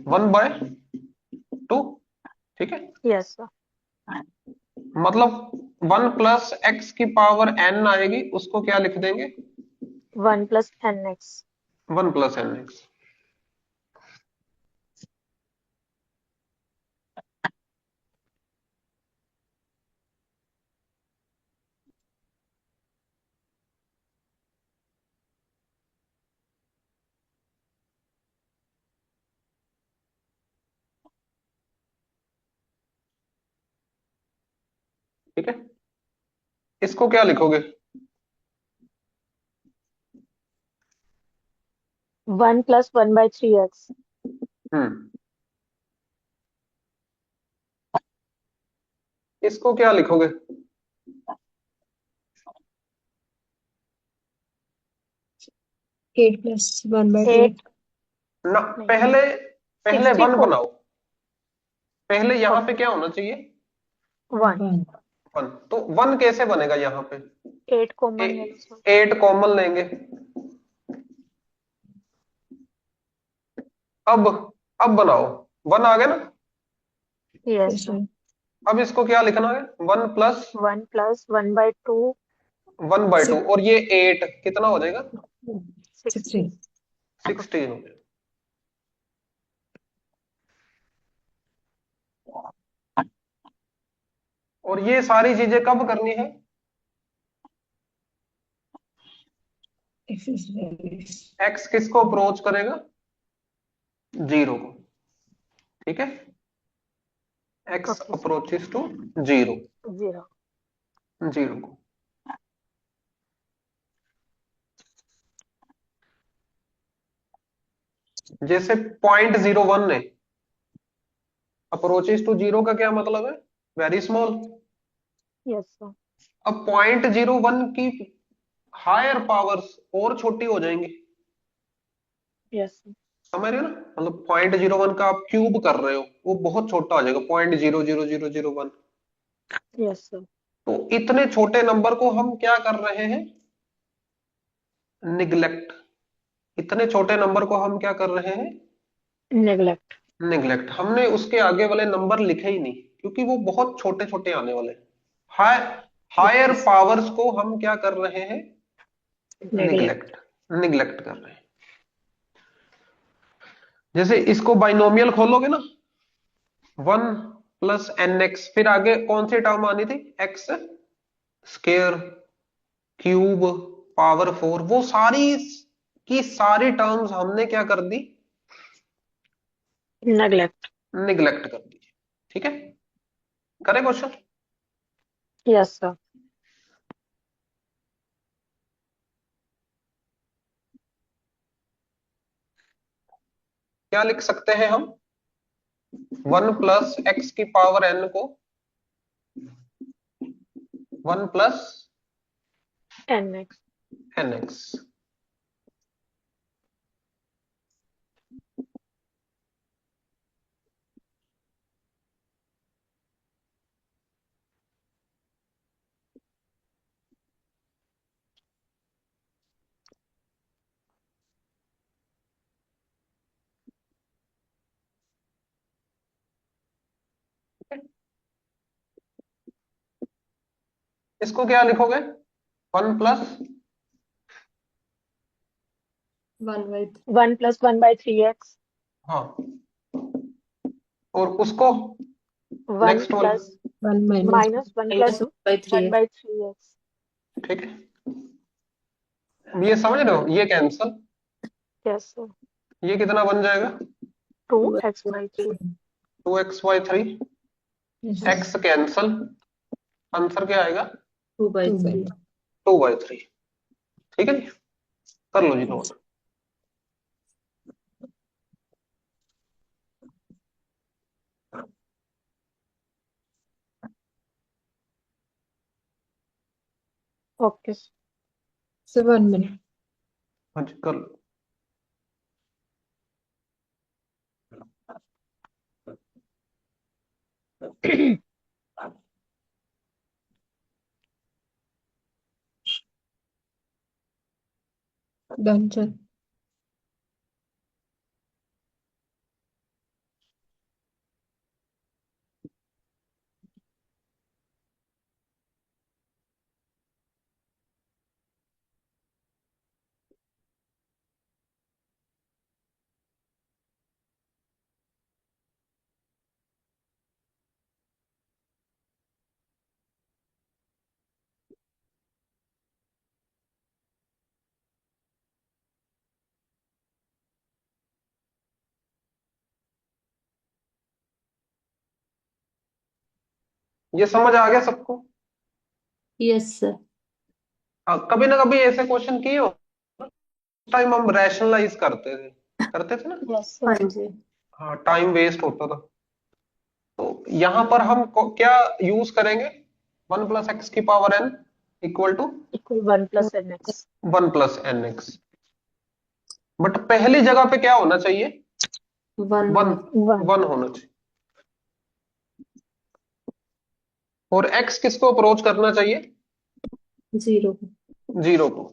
1/2। ठीक है। Yes sir. मतलब 1 + x की पावर n आएगी, उसको क्या लिख देंगे? 1+nx। 1 + nx। ठीक है। इसको क्या लिखोगे? 1+1/3x। हम्म। इसको क्या लिखोगे? 8+1/2। 8। ना, नहीं, पहले पहले 1 64। बनाओ। पहले यहां पे ओके। क्या होना चाहिए? 1। 1। तो 1 कैसे बनेगा यहां पे? 8 कॉमन ले लो सर। 8 कॉमन लेंगे। अब अब बनाओ। 1 आ गया ना। Yes yes sir. सर। अब इसको क्या लिखना है? 1 + 1+1/2। 1/2। और ये 8 कितना हो जाएगा? 16। 16 हो जाएगा। और ये सारी चीजें कब करनी है? x किसको अप्रोच करेगा? 0 को। ठीक है। x okay sir. Approaches to 0। 0। 0 को। जैसे 0.01 है, अप्रोचेस टू जीरो का क्या मतलब है? Very small. Yes sir. अब 0.01 की हायर पावर्स और छोटी हो जाएंगी, यस सर। समझ रहे हो ना? मतलब 0.01 का आप क्यूब कर रहे हो, वो बहुत छोटा हो जाएगा, 0.00001। Yes sir. तो इतने छोटे नंबर को हम क्या कर रहे हैं? निग्लेक्ट। इतने छोटे नंबर को हम क्या कर रहे हैं? नेग्लेक्ट। निग्लेक्ट। हमने उसके आगे वाले नंबर लिखे ही नहीं, क्योंकि वो बहुत छोटे छोटे आने वाले हैं। हाय हायर पावर्स को हम क्या कर रहे हैं? नेग्लेक्ट। निग्लेक्ट। निग्लेक्ट कर रहे हैं। जैसे इसको बाइनोमियल खोलोगे ना, 1 + nx, फिर आगे कौन सी टर्म आनी थी? एक्स स्केयर, क्यूब, पावर 4, वो सारी की सारी टर्म्स हमने क्या कर दी? नेग्लेक्ट। निग्लेक्ट कर दी। ठीक है, करें क्वेश्चन? Yes sir. क्या लिख सकते हैं हम? 1 + x⁴n को 1 + nx। nx। इसको क्या लिखोगे? 1 + 1 + 1/3x। हाँ, और उसको 1 next one. Plus 1 minus -1 minus + 1/3x। ठीक है, अब ये समझ रहे हो, ये कैंसल, यस सर। ये कितना बन जाएगा? 2x/3। 2x/3। yes, x cancel, answer क्या आएगा? 2/3. 2/3। ठीक है जी, कर लो जी नोट। ओके। So 1 minute. हाँ जी, कर लो। Done, sir. ये समझ आ गया सबको? Yes sir. कभी ना कभी ऐसे क्वेश्चन किए हो, टाइम हम रैशनलाइज करते थे ना? यस हाँ सर। जी। हाँ, टाइम वेस्ट होता था। तो यहां पर हम क्या यूज करेंगे? 1 + x⁴n = equal 1 + nx। 1 + nx। But पहली जगह पे क्या होना चाहिए? 1। 1 1। 1 होना चाहिए। और x किसको अप्रोच करना चाहिए? 0। 0 को।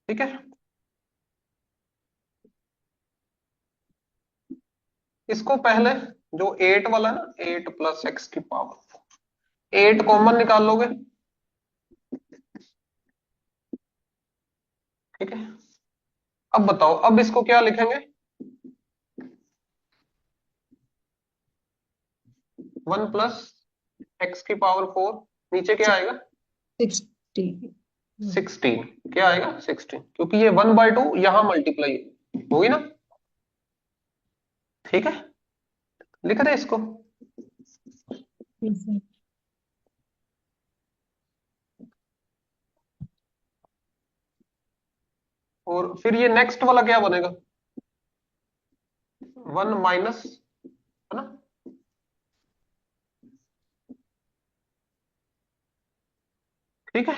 ठीक है, इसको पहले जो 8 वाला है ना, 8 + x⁴, 8 कॉमन निकाल लोगे। ठीक है, अब बताओ, अब इसको क्या लिखेंगे? 1 + x⁴ नीचे क्या आएगा? 60। 16। क्या आएगा? 16, क्योंकि ये 1/2 यहां मल्टीप्लाई होगी ना। ठीक है, लिख दे इसको। Yes, sir. और फिर ये नेक्स्ट वाला क्या बनेगा? 1 माइनस, है ना? ठीक है,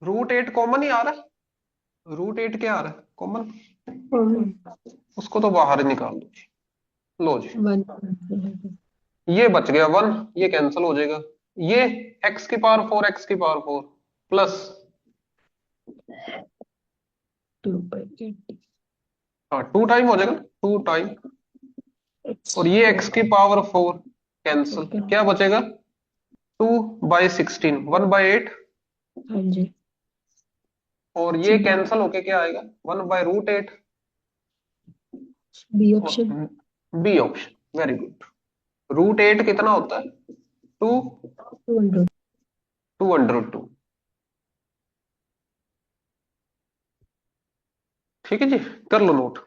√8 कॉमन ही आ रहा है। √8 क्या आ रहा है? कॉमन। उसको तो बाहर ही निकाल दो। लो जी, 1. ये बच गया 1, ये कैंसिल हो जाएगा। ये x⁴ x⁴ प्लस, 2/8. हाँ 2 टाइम हो जाएगा ना, 2 टाइम। और ये x⁴ कैंसिल, क्या बचेगा? 2/16, 1/8। हाँ जी। और ये कैंसिल होके क्या आएगा? 1/√8। B option. B option, very good. √8 कितना होता है? 2, 200. 2√2। ठीक है जी, कर लो नोट।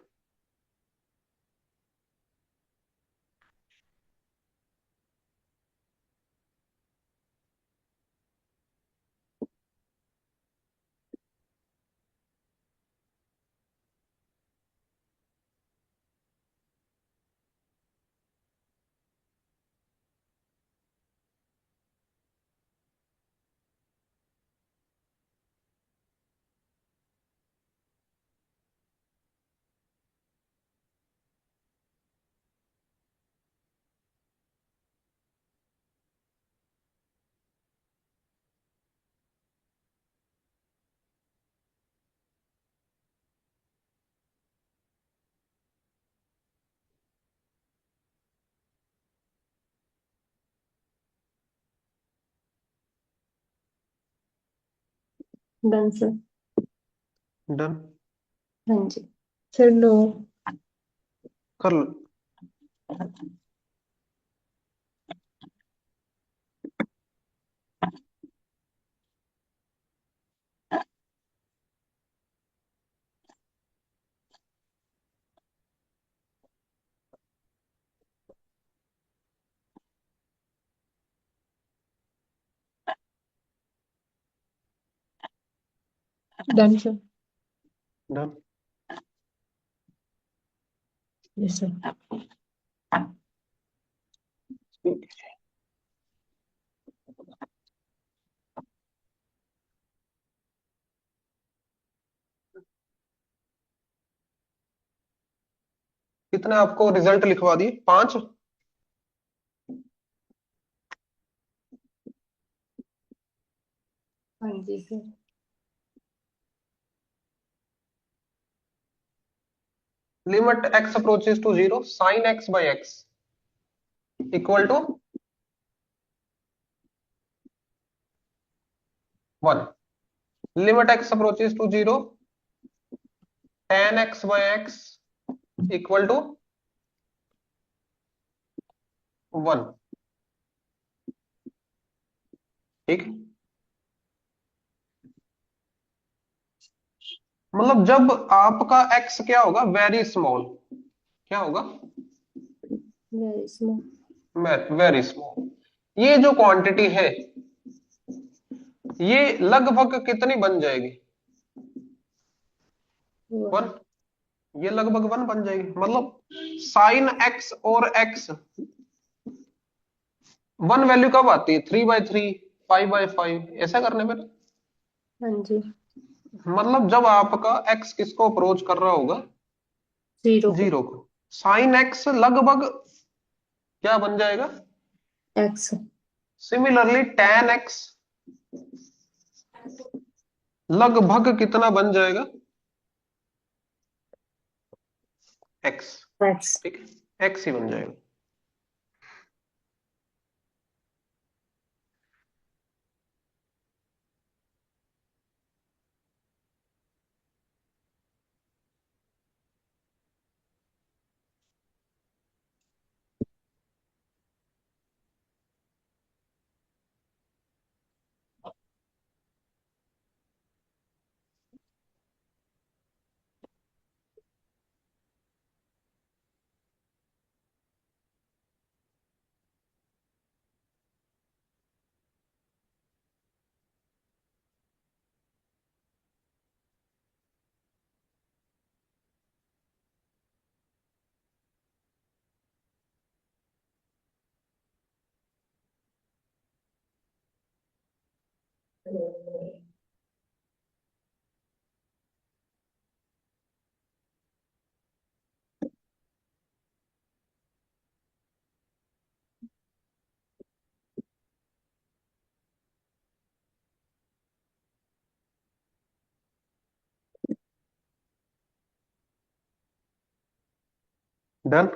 Done sir. डन, हाँ जी। Sir no. कर लो। Done sir. Done, yes sir. कितने आपको रिजल्ट लिखवा दिए? 5। हाँ जी सर। Limit x approaches to 0, sin x/x equal to 1। Limit x approaches to 0, tan x/x equal to 1। ठीक, मतलब जब आपका x क्या होगा? Very small. क्या होगा? Very small. Very small. ये जो क्वांटिटी है, ये लगभग कितनी बन जाएगी? 1। ये लगभग 1 बन जाएगी। मतलब साइन x और x 1 वैल्यू कब आती है? 3/3, 5/5, ऐसा करने पर। हाँ जी। मतलब जब आपका x किसको अप्रोच कर रहा होगा? 0 को। 0 को। साइन x लगभग क्या बन जाएगा? एक्स। सिमिलरली tan x लगभग कितना बन जाएगा? x। एक्स। ठीक है, x ही बन जाएगा। डन।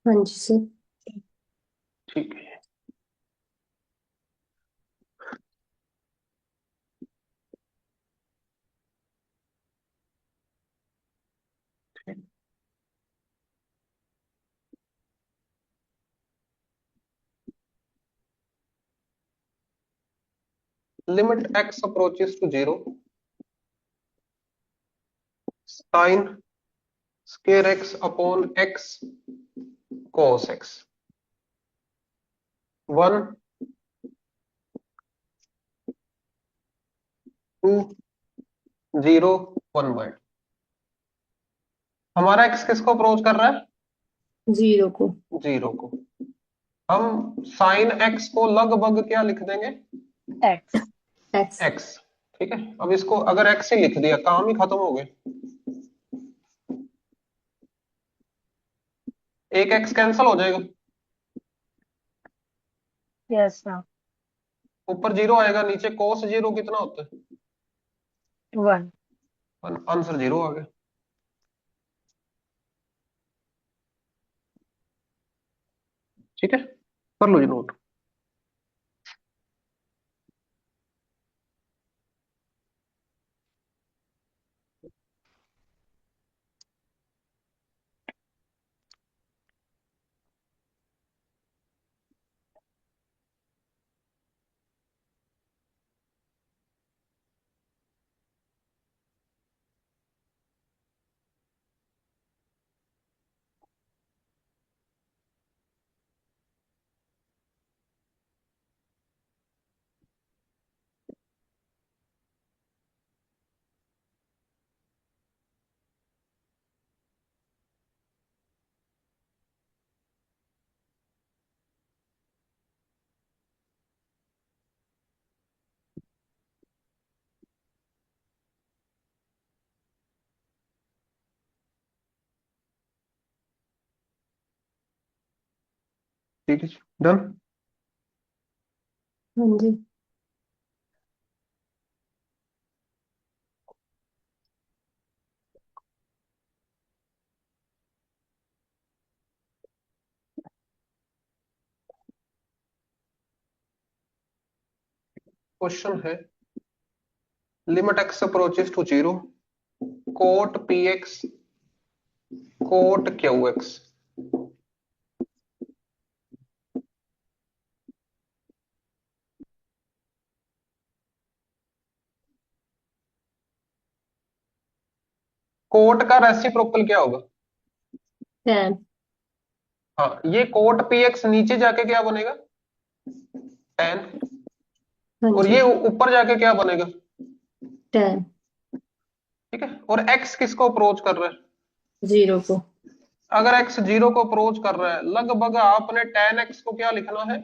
हाँ जी सर। ठीक है। Limit x approaches to 0, sine square x upon x cos x 1 2 0 1 by. हमारा x किसको अप्रोच कर रहा है? 0 को। 0 को। हम साइन x को लगभग क्या लिख देंगे? एक्स। x। x। ठीक है, अब इसको अगर x ही लिख दिया काम ही खत्म हो गया। एक x कैंसिल हो जाएगा, यस सर। ऊपर 0 आएगा, नीचे cos 0 कितना होता है? 1। आंसर 0 आ गया। ठीक है, कर लो जी नोट। ठीक है, डन। हाँ जी। क्वेश्चन है limit x approaches to 0, cot px cot qx। Cot का रेसिप्रोकल क्या होगा? tan। हाँ, ये कोट px नीचे जाके क्या बनेगा? tan। हाँ और जी। ये ऊपर जाके क्या बनेगा? tan। ठीक है, और x किसको अप्रोच कर रहा है? 0 को। अगर x 0 को अप्रोच कर रहा है, लगभग आपने tan x को क्या लिखना है?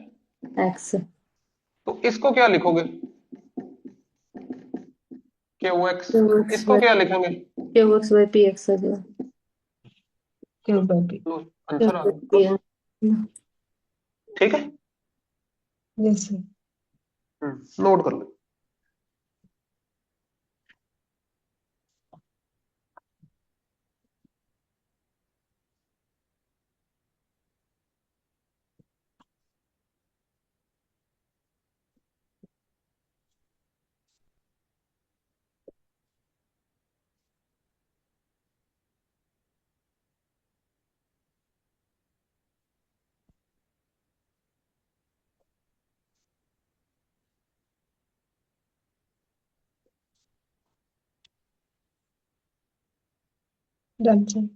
x। तो इसको क्या लिखोगे? qx। qx इसको by क्या लिखेंगे? qx by px आ जाएगा। क्यों बाकी? लो, आंसर आ qx by गया। pn। ठीक है, यस सर। नोट कर लो। Done sir.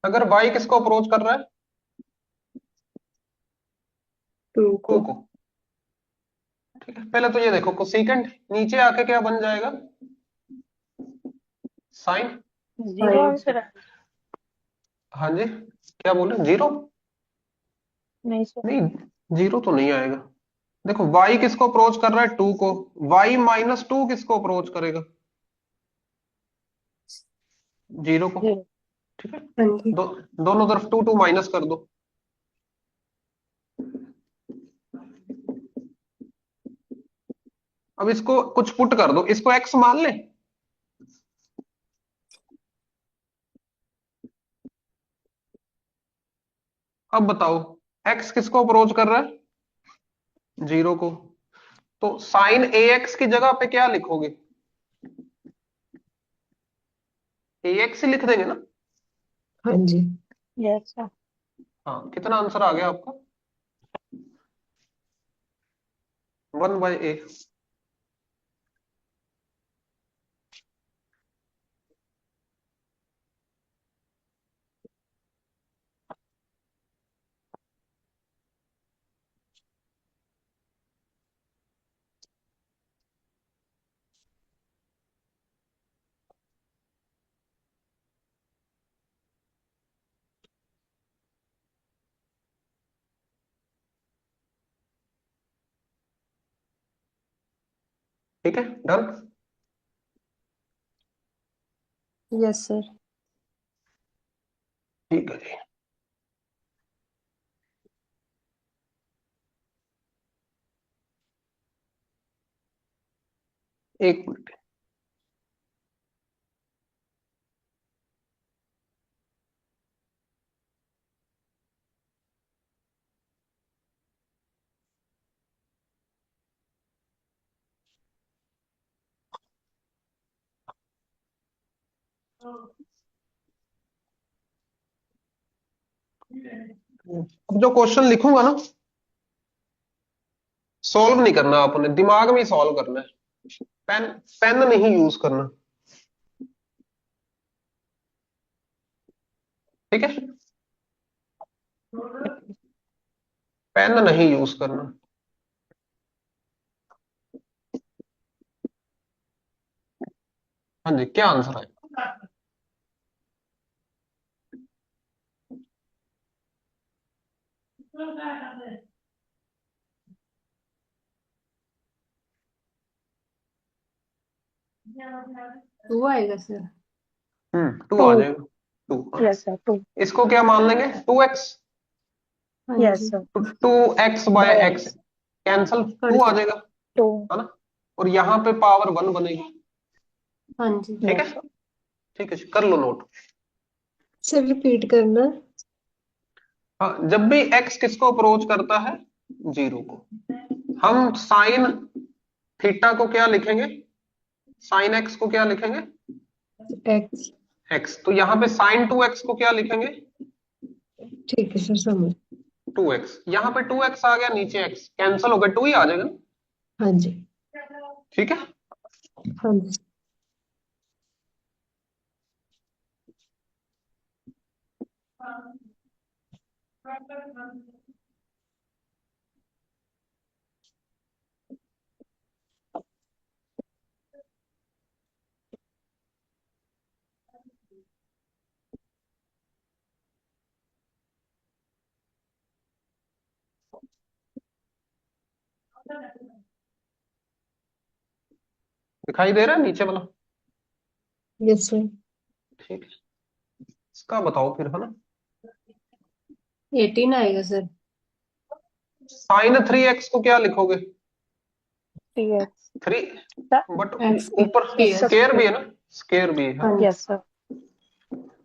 अगर y किसको अप्रोच कर रहा है? 2 2 को को। ठीक है, पहले तो ये देखो कोसेकेंट नीचे आके क्या बन जाएगा? साइन। जीरो sin आंसर है। हाँ जी, क्या बोले? जीरो? नहीं सर। नहीं, जीरो तो नहीं आएगा। देखो y किसको अप्रोच कर रहा है? 2 को। y माइनस 2 किसको अप्रोच करेगा? जीरो को। जीरो। ठीक है, हाँ जी दोनों तरफ 2 2 माइनस कर दो। अब इसको कुछ पुट कर दो, इसको x मान ले। अब बताओ x किसको अप्रोच कर रहा है? जीरो को। तो साइन ax की जगह पे क्या लिखोगे? ax ही लिख देंगे ना? हाँ जी। Yes sir. हाँ, कितना आंसर आ गया आपका? 1/a। ठीक है, डन। यस सर ठीक है जी। एक मिनट। अब जो क्वेश्चन लिखूंगा ना, सॉल्व नहीं करना आपने, दिमाग में ही सॉल्व करना है। पेन पेन नहीं यूज करना। ठीक है, पेन नहीं यूज करना। हाँ जी, क्या आंसर है? 2 आएगा सर 2 टू। आ जाएगा। 2। Yes sir, two. इसको क्या मान लेंगे? 2x। हाँ यस जी sir. 2x by by x x. Cancel, cut 2 आ जाए जाएगा। टू। है ना? और यहाँ पे पावर 1 बनेगी। हाँ जी ठीक यस है, सर। ठीक है, कर लो नोट। सर रिपीट करना। हाँ, जब भी x किसको अप्रोच करता है? जीरो को। हम साइन थीटा को क्या लिखेंगे? साइन x को क्या लिखेंगे? एक्स। x। तो यहाँ पे साइन 2x को क्या लिखेंगे? ठीक है सर, समझ। 2x। यहाँ पे 2x आ गया, नीचे x कैंसिल हो गया, 2 ही आ जाएगा ना? हाँ जी। ठीक है। हाँ जी। दिखाई दे रहा है नीचे वाला? Yes sir. ठीक है, इसका बताओ फिर, है ना? 18 आएगा सर साइन 3x को क्या लिखोगे? Three x. 3। बट एक्स ऊपर स्क्वायर स्केयर भी है ना? स्केयर भी है हाँ ना? जी यस सर।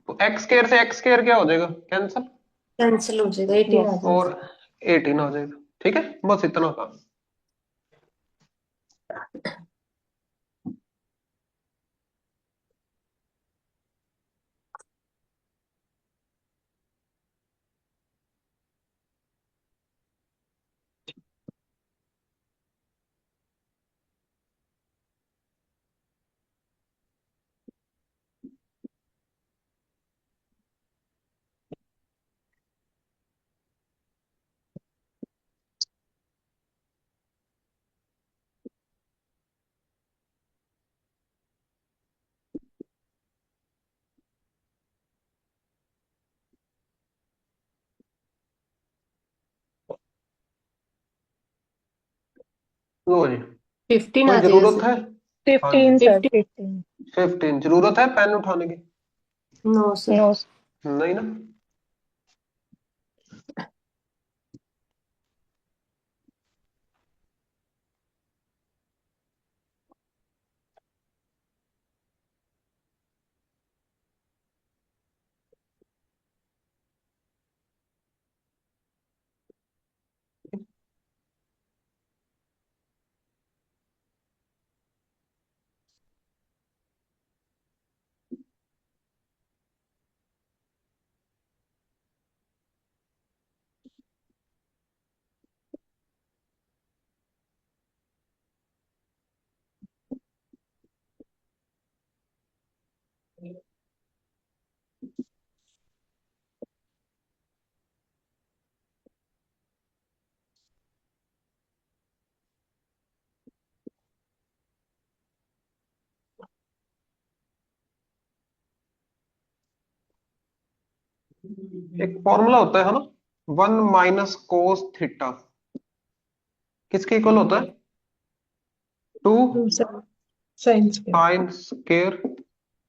तो एक्स स्केयर से एक्स स्केयर क्या हो जाएगा? कैंसल। कैंसिल हो जाएगा 18 आ यस। जाएगा और 18 आ जाएगा। ठीक है, बस इतना काम। लो जी, 15 कोई आ जाएगा जरूरत सर। है? हाँ जी, 15 सर, 15। 15। 15 जरूरत है पेन उठाने की? No sir. नो। नहीं ना। एक फॉर्मूला होता है ना, 1 - cos थीटा, किसके इक्वल होता है? 2 two sine square. Sine square.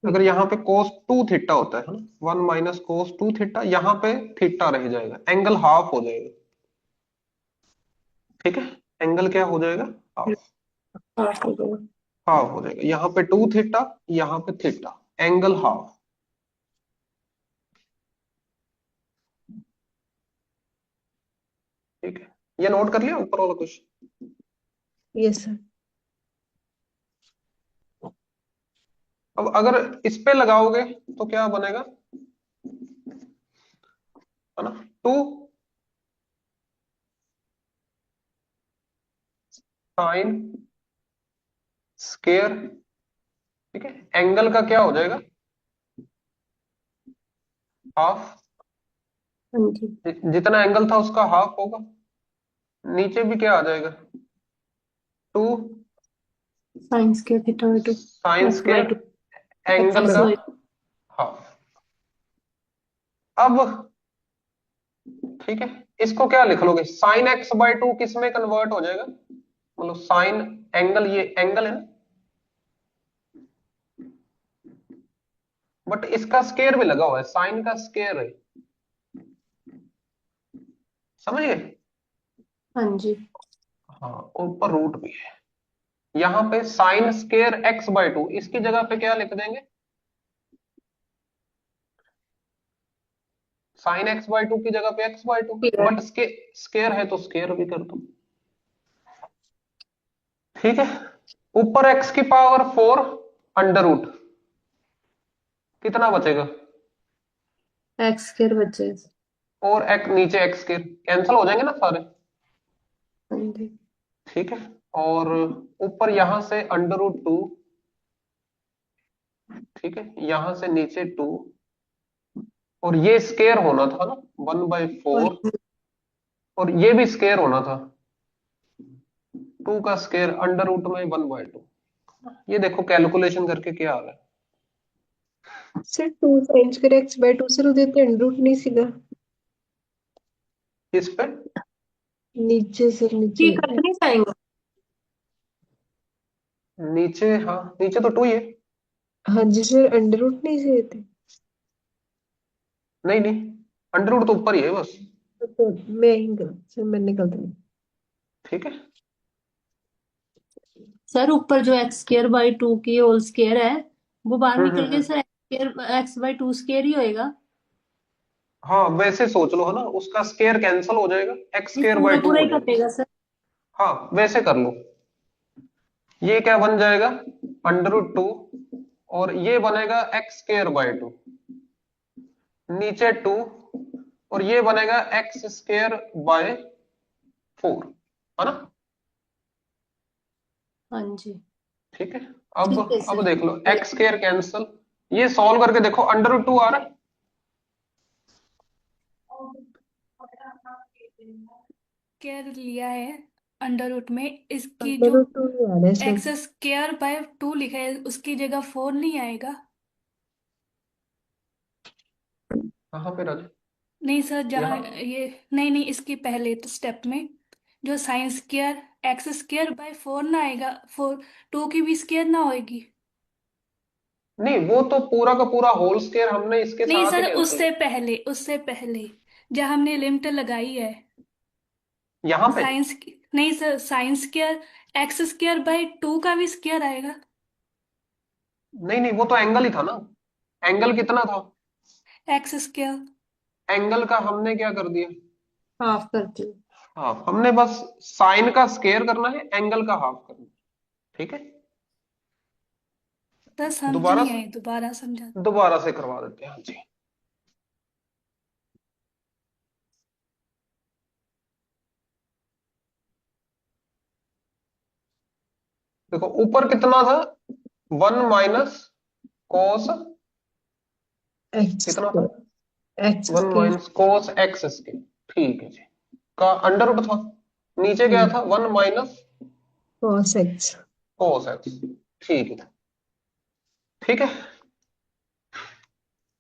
अगर यहाँ पे cos 2 थीटा होता है ना, 1 - cos 2 थीटा, यहाँ पे थीटा रह जाएगा, एंगल हाफ हो जाएगा। ठीक है, एंगल क्या हो जाएगा? हाफ। हाँ हो गया। हाफ हो जाएगा, यहाँ पे 2 थीटा, यहाँ पे थीटा, एंगल हाफ। ठीक है, ये नोट कर लिया ऊपर वाला कुछ? Yes sir. अब अगर इस पे लगाओगे तो क्या बनेगा, है ना? 2 साइन स्केयर। ठीक है, एंगल का क्या हो जाएगा? हाफ। हाँ जी। जितना एंगल था उसका हाफ होगा। नीचे भी क्या आ जाएगा? 2 sine square theta by 2 sine x by square 2 angle x का बाई। हाफ। अब ठीक है, इसको क्या लिख लोगे? sin x/2 किस में कन्वर्ट हो जाएगा? मतलब साइन एंगल, ये एंगल है ना, बट इसका स्केयर भी लगा हुआ है, साइन का स्केयर है। समझ गए? हाँ जी। हाँ, ऊपर रूट भी है। यहाँ पे साइन स्केयर x/2, इसकी जगह पे क्या लिख देंगे? साइन x/2 की जगह पे x/2, बट स्केयर है तो स्केयर भी कर दो। ठीक है, ऊपर x⁴ अंडर रूट, कितना बचेगा? एक्स स्क्वायर बचे। और एक नीचे x² कैंसिल हो जाएंगे ना सारे। हाँ जी। ठीक है, और ऊपर यहां से अंडर रूट 2। ठीक है, यहां से नीचे 2, और ये स्केयर होना था ना, 1/4, और ये भी स्केयर होना था, 2 का स्केयर अंडर रूट में 1/2। ये देखो कैलकुलेशन करके क्या आ रहा है। Sir two sine square x by two sir उदय अंडर रूट नहीं सीगा इस पे नीचे सर नीचे ठीक कर नहीं पाएंगे। नीचे, हाँ नीचे तो 2 ही है। हाँ जी सर अंडर रूट नहीं सही थे। नहीं नहीं, अंडर रूट तो ऊपर ही है बस। तो मैं ही गलत सर मैंने गलत नहीं। ठीक है, सर ऊपर जो एक्स स्क्वायर बाई 2 की होल स्क्वायर है वो बाहर निकल के हम्म। सर एक्स बाई 2 स्क्वायर ही होएगा। हाँ वैसे सोच लो, है ना, उसका स्केयर कैंसिल हो जाएगा, एक्स ये स्केयर बाय पूरा टू पूरा हो ही जाएगा। कटेगा सर। हाँ वैसे कर लो, ये क्या बन जाएगा? अंडर रूट 2, और ये बनेगा x² बाय 2, नीचे 2, और ये बनेगा x² बाय 4, है ना? हाँ जी। ठीक है, ठीक है अब सर। देख लो, x² कैंसिल, ये सॉल्व करके देखो, अंडर रूट 2 आ रहा है। स्क्वायर लिया है अंडर रूट में, इसकी अंडर जो रूट टू नहीं आ रहा है सर। एक्स स्क्वायर बाय 2 लिखा है उसकी जगह 4 नहीं आएगा? कहाँ पे राजा? नहीं सर, जहाँ यहाँ ये नहीं नहीं, इसकी पहले तो स्टेप में जो sign square x square by 4 ना आएगा, 2 की भी स्क्र ना होएगी। नहीं, वो तो पूरा का पूरा होल स्क्वायर हमने इसके नहीं साथ ही सर, कैंसिल। उससे पहले जब हमने लिमिट लगाई है यहाँ पे साइंस की, नहीं sir, science square x square by 2 का भी स्क्र आएगा। नहीं नहीं, वो तो एंगल ही था ना। एंगल कितना था? X square. एंगल का हमने क्या कर दिया? हाफ करती हूँ। हाँ, हमने बस साइन का स्क्वायर करना है, एंगल का हाफ करना है। ठीक है, सर समझ दोबारा नहीं आई, दोबारा समझा। दोबारा से करवा देते हैं। हाँ जी, देखो ऊपर कितना था? 1 - cos एक्स कितना था? एक्स 1 - cos x स्क्वायर, ठीक है जी, का अंडर रूट था। नीचे क्या था? 1 - कॉस एक्स। cos x, ठीक है। ठीक है,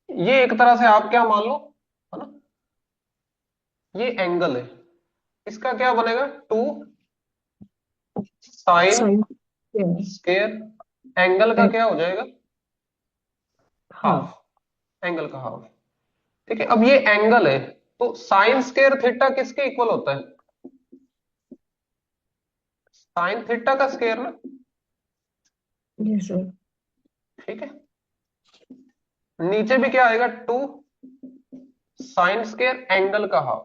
ये एक तरह से आप क्या मान लो, है ना, ये एंगल है। इसका क्या बनेगा? 2 sin साइन स्क्वायर, एंगल का क्या हो जाएगा? हाफ। हाफ। एंगल का हाफ। ठीक है, अब ये एंगल है, तो साइन स्क्वायर थीटा किसके इक्वल होता है? साइन थीटा का स्क्वायर ना। जी सर। ठीक है, नीचे भी क्या आएगा? 2 sin स्क्वायर एंगल का हाफ।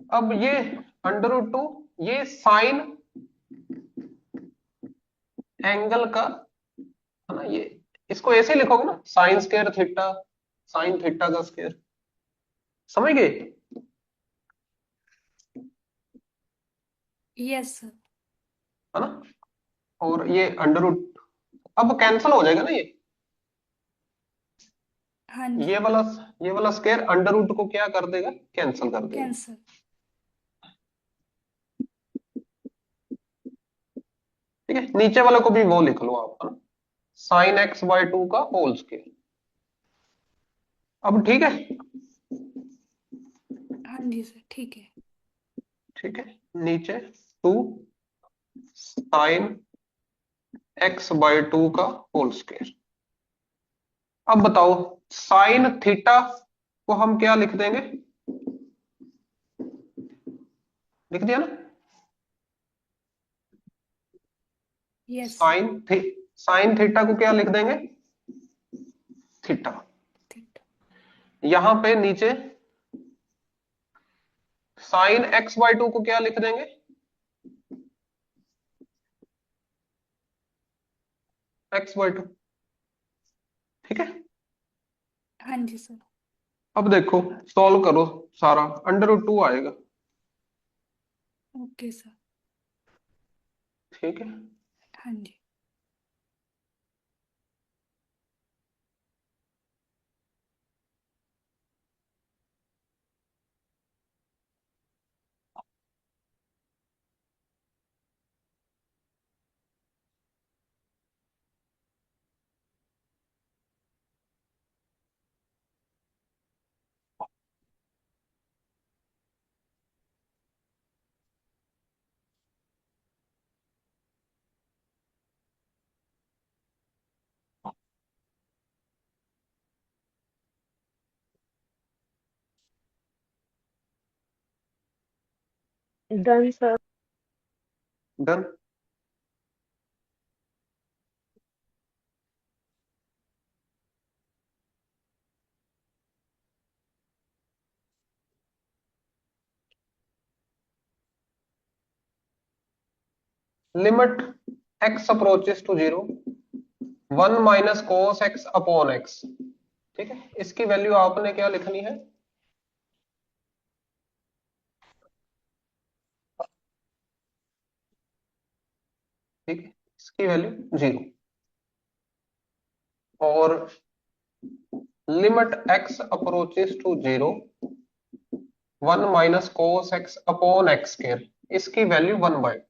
अब ये √2, ये साइन एंगल का, है ना, ये इसको ऐसे ही लिखोगे ना, sine square theta, sine theta का स्क्वायर। समझ गए? Yes sir. है ना, और ये √, अब कैंसिल हो जाएगा ना ये। हाँ ये जी। वाला ये वाला स्क्वायर √, को क्या कर देगा? कैंसिल कर देगा। कैंसर। ठीक है, नीचे वाले को भी वो लिख लो आप, है ना, sin x/2 का होल स्क्वायर। अब ठीक है। हाँ जी सर, ठीक है। ठीक है, नीचे 2 sin x/2 का होल स्क्वायर। अब बताओ, साइन थीटा को हम क्या लिख देंगे? लिख दिया ना। Yes sir. साइन थी साइन थीटा को क्या लिख देंगे? थीटा। ठीक। यहां पे नीचे sin x/2 को क्या लिख देंगे? x/2। ठीक है, हाँ जी सर। अब देखो, सॉल्व करो सारा, √2 आएगा। Okay sir. ठीक है, हाँ जी। Done sir. Done. Limit x approaches to 0, 1 - cos x/x। ठीक है, इसकी वैल्यू आपने क्या लिखनी है? ठीक है, इसकी वैल्यू 0, और limit x approaches to 0, 1 - cos x/x², इसकी वैल्यू 1/,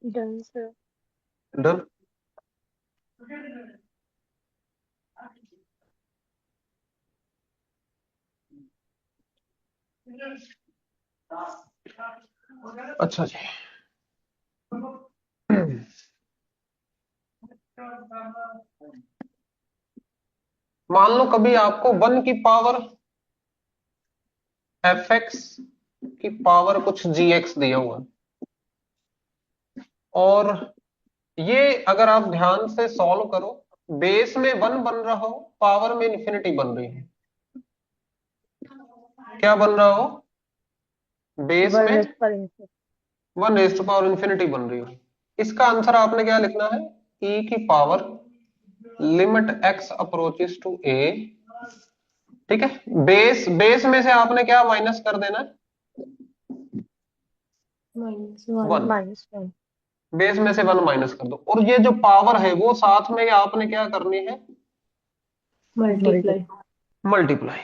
डन सर। डन। अच्छा जी। मान लो कभी आपको 1 की पावर fx की पावर कुछ gx दिया हुआ है, और ये अगर आप ध्यान से सॉल्व करो, बेस में 1 बन रहा हो, पावर में इंफिनिटी बन रही है। क्या बन रहा हो? बेस वन में रेस्ट पर infinity. 1 raise to power infinity बन रही हो। इसका आंसर आपने क्या लिखना है? e की power limit x approaches to a। ठीक है, बेस बेस में से आपने क्या माइनस कर देना है? -1 1। -1। बेस में से 1 माइनस कर दो, और ये जो पावर है वो साथ में आपने क्या करनी है? मल्टीप्लाई। मल्टीप्लाई।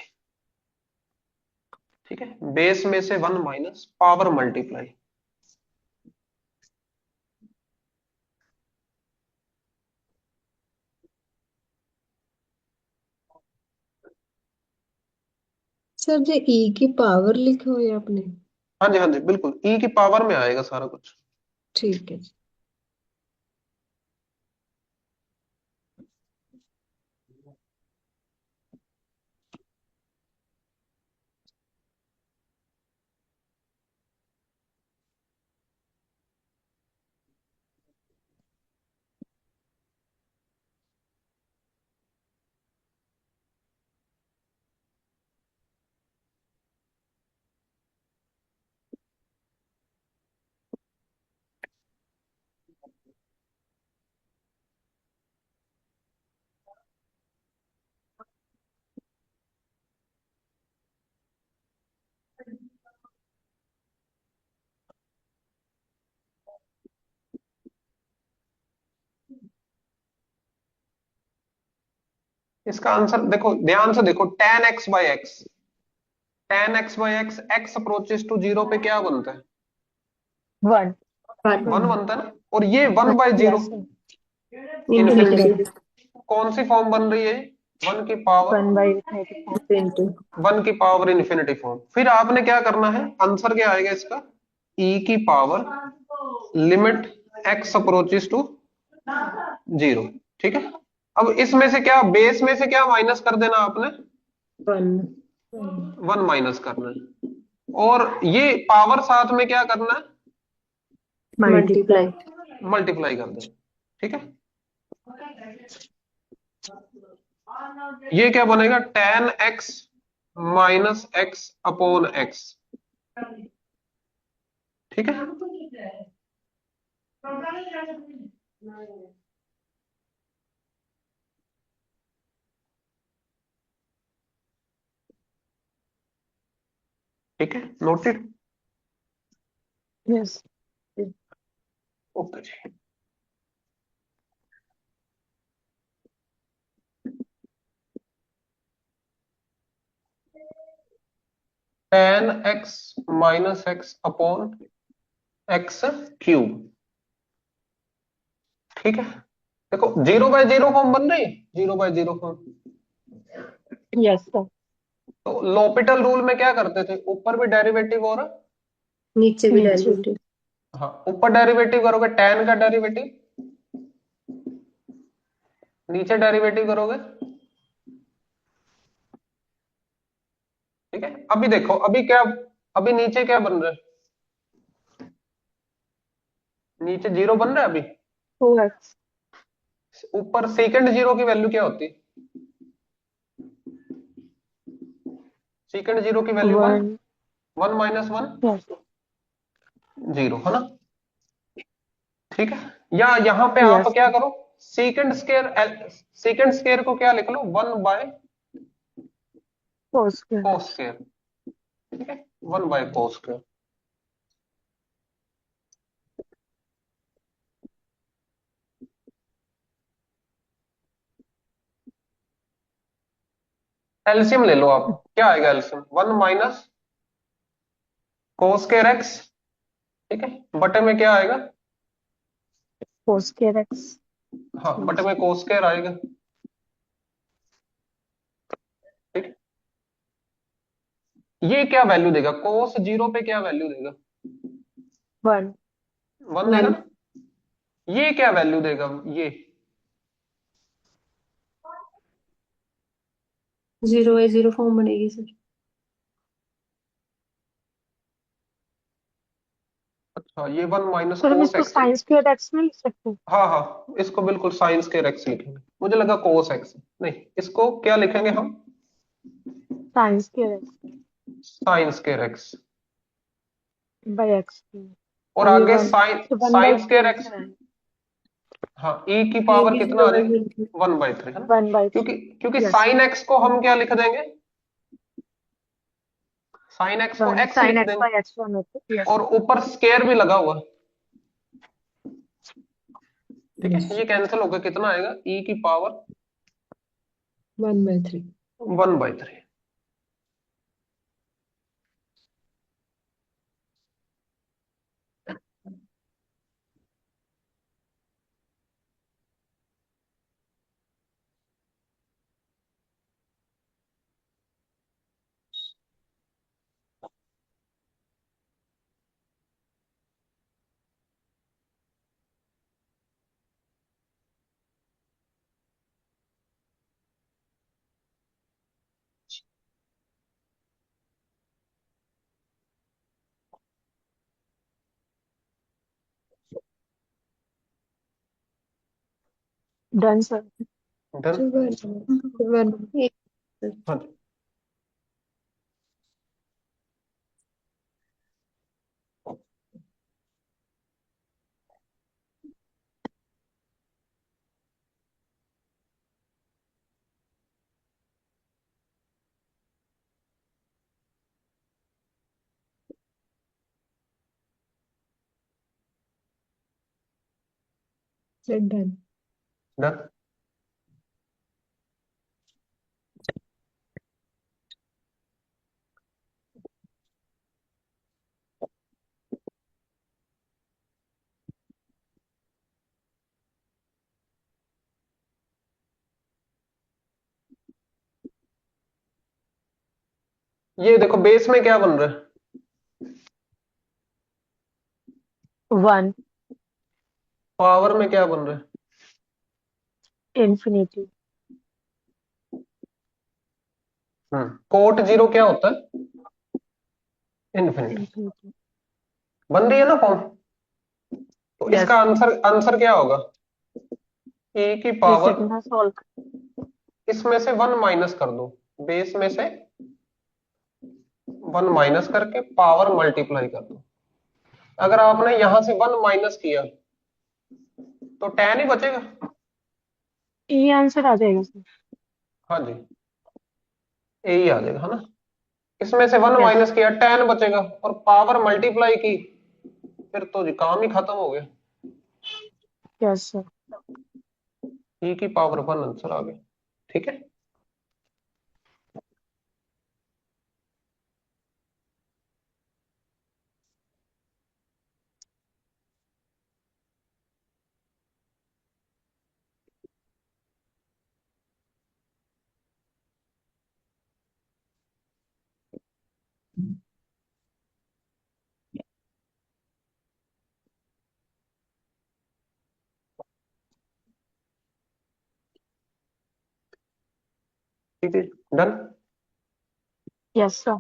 ठीक है, बेस में से 1 माइनस पावर मल्टीप्लाई। सर जो ई की पावर लिखे हुए आपने? हाँ जी, हाँ जी, बिल्कुल e की पावर में आएगा सारा कुछ। ठीक है। इसका आंसर देखो, ध्यान से देखो, tan x by x, tan x by x, x approaches to 0 पे क्या बनता है? 1। 1 बनता है ना, और ये 1 by 0 yes sir. Infinity. Infinity. कौन सी फॉर्म बन रही है? 1 की पावर 1/84। इंफिनिटी। 1 की पावर इन्फिनिटी फॉर्म। फिर आपने क्या करना है? आंसर क्या आएगा इसका? e की power limit x approaches to 0। ठीक है, अब इसमें से क्या, बेस में से क्या माइनस कर देना आपने? 1 1 माइनस करना है, और ये पावर साथ में क्या करना है? मल्टीप्लाई। मल्टीप्लाई कर देना। ठीक है, ये क्या बनेगा? tan x minus x upon x। ठीक है, ठीक है, नोटेड। यस। ओके जी। tan x minus x upon x cube. ठीक है, देखो 0/0 फॉर्म बन रही है, 0/0 फॉर्म। Yes sir. तो l'Hopital रूल में क्या करते थे? ऊपर भी डेरिवेटिव और नीचे भी नीचे। डेरिवेटिव। हाँ, ऊपर डेरिवेटिव करोगे tan का डेरिवेटिव, नीचे डेरिवेटिव करोगे। ठीक है, अभी देखो, अभी क्या, अभी नीचे क्या बन रहा है? नीचे 0 बन रहा है अभी। 2x। ऊपर सेकंड 0 की वैल्यू क्या होती है? सेकंड 0 की वैल्यू 1। 1। 1 minus 1 yes. 0, है ना? ठीक है, या यहाँ पे आप यस क्या करो, सीकेंड स्केयर को क्या लिख लो, 1/cos कोस स्क्वायर। स्केयर। ठीक है, 1/cos स्क्वायर। एलसीएम ले लो आप, क्या आएगा एलसीएम, 1 - cos स्केयर x। ठीक है, बटे में क्या आएगा, कोस स्क्वायर एक्स। हाँ बटे में cos स्केयर आएगा। ठीक है, ये क्या वैल्यू देगा, cos 0 पे क्या वैल्यू देगा, 1। 1 देगा 1 ना। ये क्या वैल्यू देगा, ये 0/0 फॉर्म बनेगी सर। अच्छा, ये 1 - तो हम cos इसको x है। साइन स्क्वायर एक्स में लिख सकते हैं। हाँ हाँ, इसको बिल्कुल साइन स्केयर एक्स लिखेंगे, मुझे लगा cos x, नहीं इसको क्या लिखेंगे हम, sine square x sine square x. By x. और और ये आगे 1, साइन तो साइन स्केयर 1/3 एक्स, इधर आएगा। हाँ e की ये पावर भी कितना आ जाएगा, 0/0 1/3 है ना। 1/3। क्योंकि क्योंकि यस। साइन एक्स को हम क्या लिख देंगे, साइन एक्स को 1 एक्स साइन लिख एक्स देंगे, बाय एक्स 1 होता है। यस। और ऊपर स्केयर भी लगा हुआ है। ठीक है, yes ये कैंसिल होकर कितना आएगा, e की पावर 1/3 1/3। Done sir. डन। 1 एक। हाँ, set done डन। ये देखो बेस में क्या बन रहा है, 1 पावर में क्या बन रहा है, इंफिनिटी। कोट 0 क्या होता है, इन्फिनिटी। इंफिनिटी। बन रही है ना फॉर्म, तो यस। इसका आंसर आंसर क्या होगा, e की ये पावर, सेकंड है सॉल्व। इसमें से 1 माइनस कर दो, बेस में से 1 माइनस करके पावर मल्टीप्लाई कर दो। अगर आपने यहां से 1 माइनस किया तो tan ही बचेगा। ये आंसर आ जाएगा सर। हाँ जी, यही आ जाएगा, है ना। इसमें से 1 यस। माइनस किया, tan बचेगा, और पावर मल्टीप्लाई की, फिर तो जी काम ही खत्म हो गया। Yes sir. e की पावर 1 आंसर आ गया। ठीक है, ठीक है, डन। Yes sir.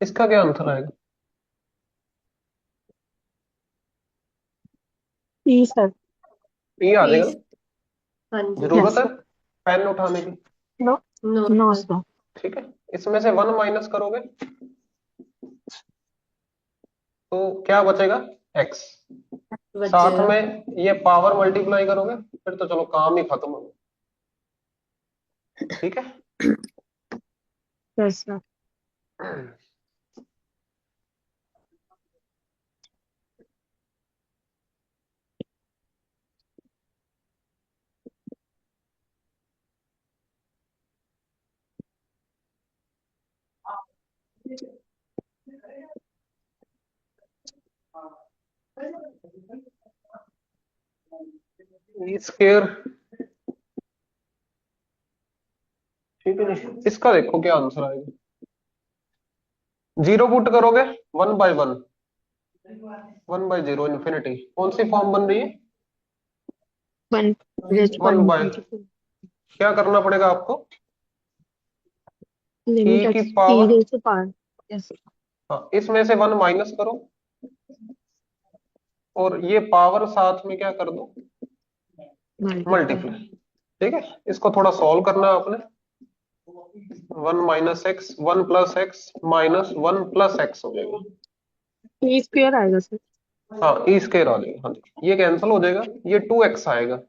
इसका क्या आंसर आएगा? ई सर। ये आ जाएगा प्लीज। ना? हाँ जी। जरूरत यस है सर। पेन उठाने की? No. No no sir. Sir. ठीक है, इसमें से 1 माइनस करोगे तो क्या बचेगा? x। बच साथ जाएगा। में ये पावर मल्टीप्लाई करोगे फिर तो चलो काम ही खत्म हो गया। ठीक है। Yes sir. E square. ठीक है नहीं, इसका देखो क्या आंसर आएगा। जीरो पुट करोगे 1/1, 1/0 इन्फिनिटी, कौन सी फॉर्म बन रही है? 1 बाय। 1/24। क्या करना पड़ेगा आपको? ई लिमिट की x e power, raise to power. Yes. हाँ इसमें से 1 माइनस करो और ये पावर साथ में क्या कर दो? मल्टीप्लाई। मल्टीप्लाई। ठीक है, इसको थोड़ा सॉल्व करना है आपने। 1 minus x, 1 plus x minus 1 plus x हो जाएगा। ई स्क्वायर आएगा सर। हाँ ई स्क्वायर आ जाएगा। हाँ जी, ये कैंसिल हो जाएगा, ये 2x आएगा,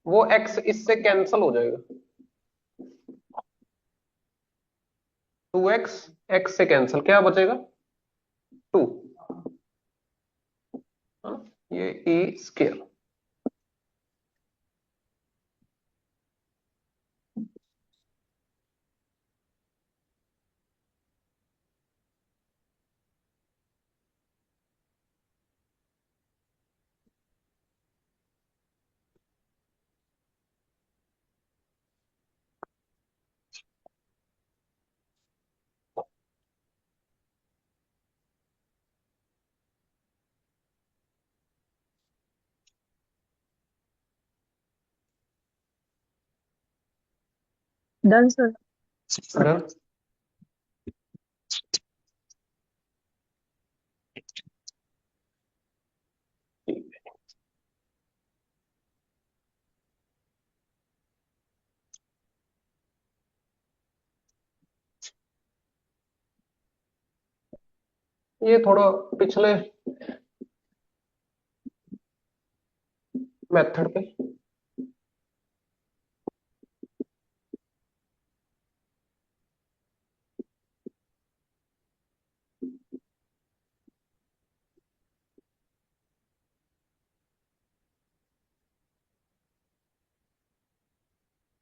वो x इससे कैंसिल हो जाएगा। 2x, x से कैंसिल, क्या बचेगा? 2। ये E square. Done sir. Done. ये थोड़ा पिछले मेथड पे।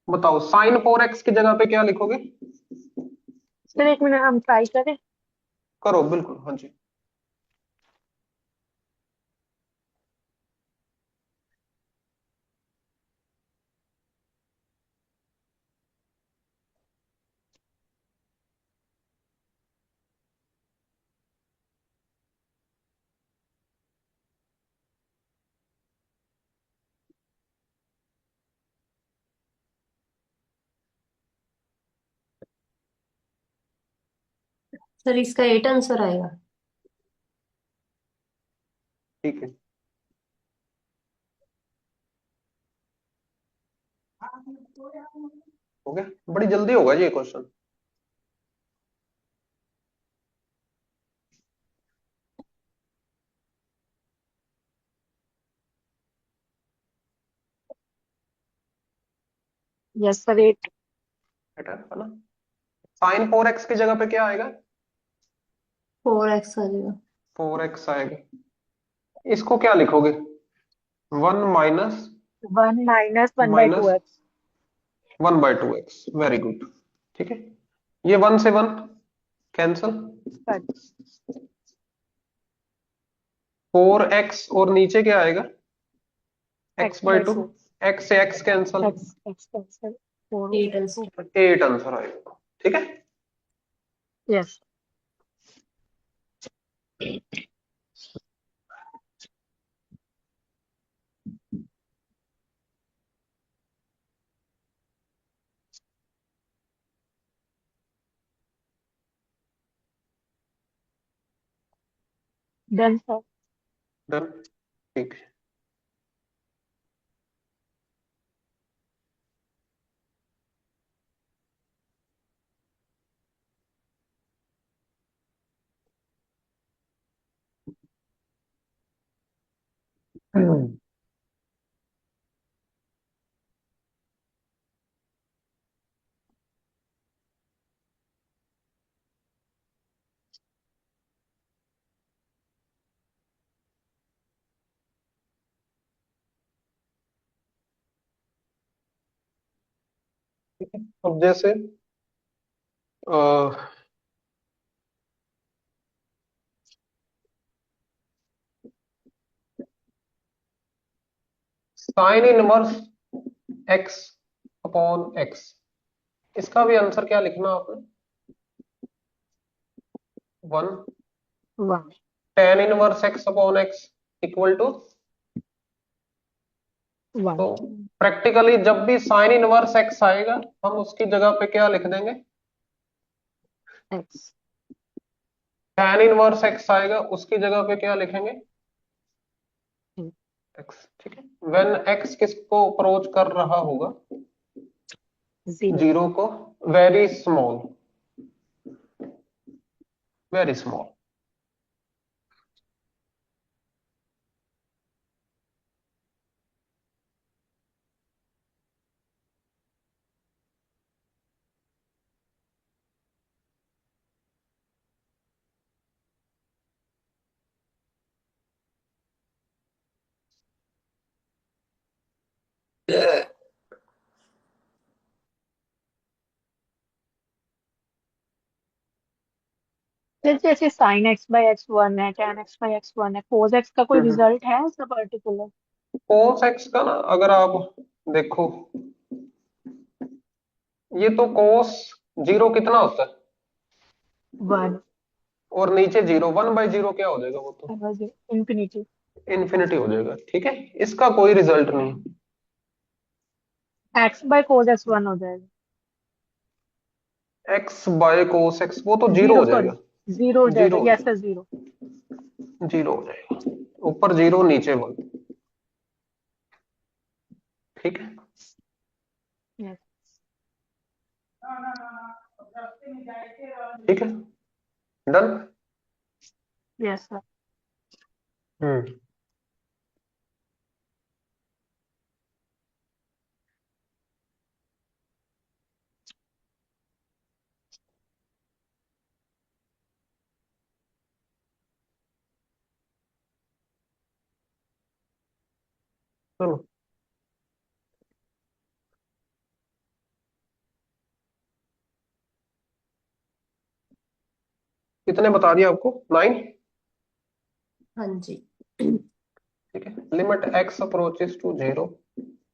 बताओ साइन 4x की जगह पे क्या लिखोगे? सर एक मिनट हम ट्राई करें। करो बिल्कुल, हाँ जी। सर इसका 8 आंसर आएगा। ठीक है, हो गया, बड़ी जल्दी होगा ये क्वेश्चन। Yes sir 8। है ना? साइन 4x की जगह पे क्या आएगा? 4x आ जाएगा। 4x आएगा। इसको क्या लिखोगे? 1 minus 1 minus 1/2 minus x. 1/2x, very good. ठीक है, ये 1 से 1 कैंसल, सर 4x और नीचे क्या आएगा? X x by by two, 2। x से x cancel, x x cancel 8 4/2। Answer. 8 answer आएगा। ठीक है। यस। Done sir. डन, ठीक है। अब जैसे sine inverse x upon x, इसका भी आंसर क्या लिखना आपने? 1 1 tan inverse x upon x equal to, 1 तो प्रैक्टिकली जब भी साइन इनवर्स एक्स आएगा हम उसकी जगह पे क्या लिख देंगे? x। टेन इनवर्स एक्स आएगा उसकी जगह पे क्या लिखेंगे? एक्स, ठीक है। व्हेन एक्स किसको अप्रोच कर रहा होगा? 0। जीरो को, वेरी स्मॉल, वेरी स्मॉल। फिर जैसे साइन एक्स बाई एक्स 1 है, tan x बाई एक्स 1 है, cos x का कोई रिजल्ट है ऐसा पर्टिकुलर? कोस एक्स का ना अगर आप देखो, ये तो कोस जीरो कितना होता है? 1 और नीचे जीरो, 1/0 क्या हो जाएगा? वो तो इंफिनिटी। इन्फिनिटी हो जाएगा, ठीक है। इसका कोई रिजल्ट नहीं। x बाई cos x 1 हो जाएगा। एक्स बाय कोस एक्स, वो तो जीरो 0 हो सॉरी, जाएगा। 0 हो जाएगा। जीरो हो यस जाएगा, सर, 0। जीरो हो जाएगा, ऊपर जीरो नीचे 1, ठीक है। यस। ठीक है, डन। Yes sir. हम्म, चलो। कितने बता दिया आपको? 9, हाँ जी। ठीक है। Limit x approaches to 0,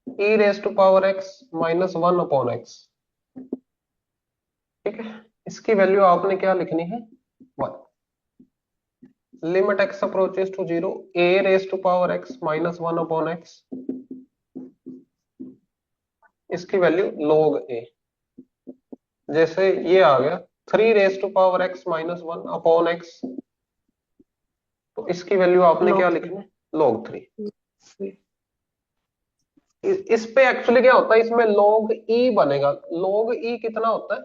e raise to power x -1 upon x, ठीक है। इसकी वैल्यू आपने क्या लिखनी है? 1। Limit x approaches to 0, a raise to power x -1 upon x, इसकी वैल्यू log a। जैसे ये आ गया 3 raise to power x -1 upon x, तो इसकी वैल्यू आपने क्या लिखनी है? log 3। इस पे एक्चुअली क्या होता है, इसमें log e बनेगा। log e कितना होता है?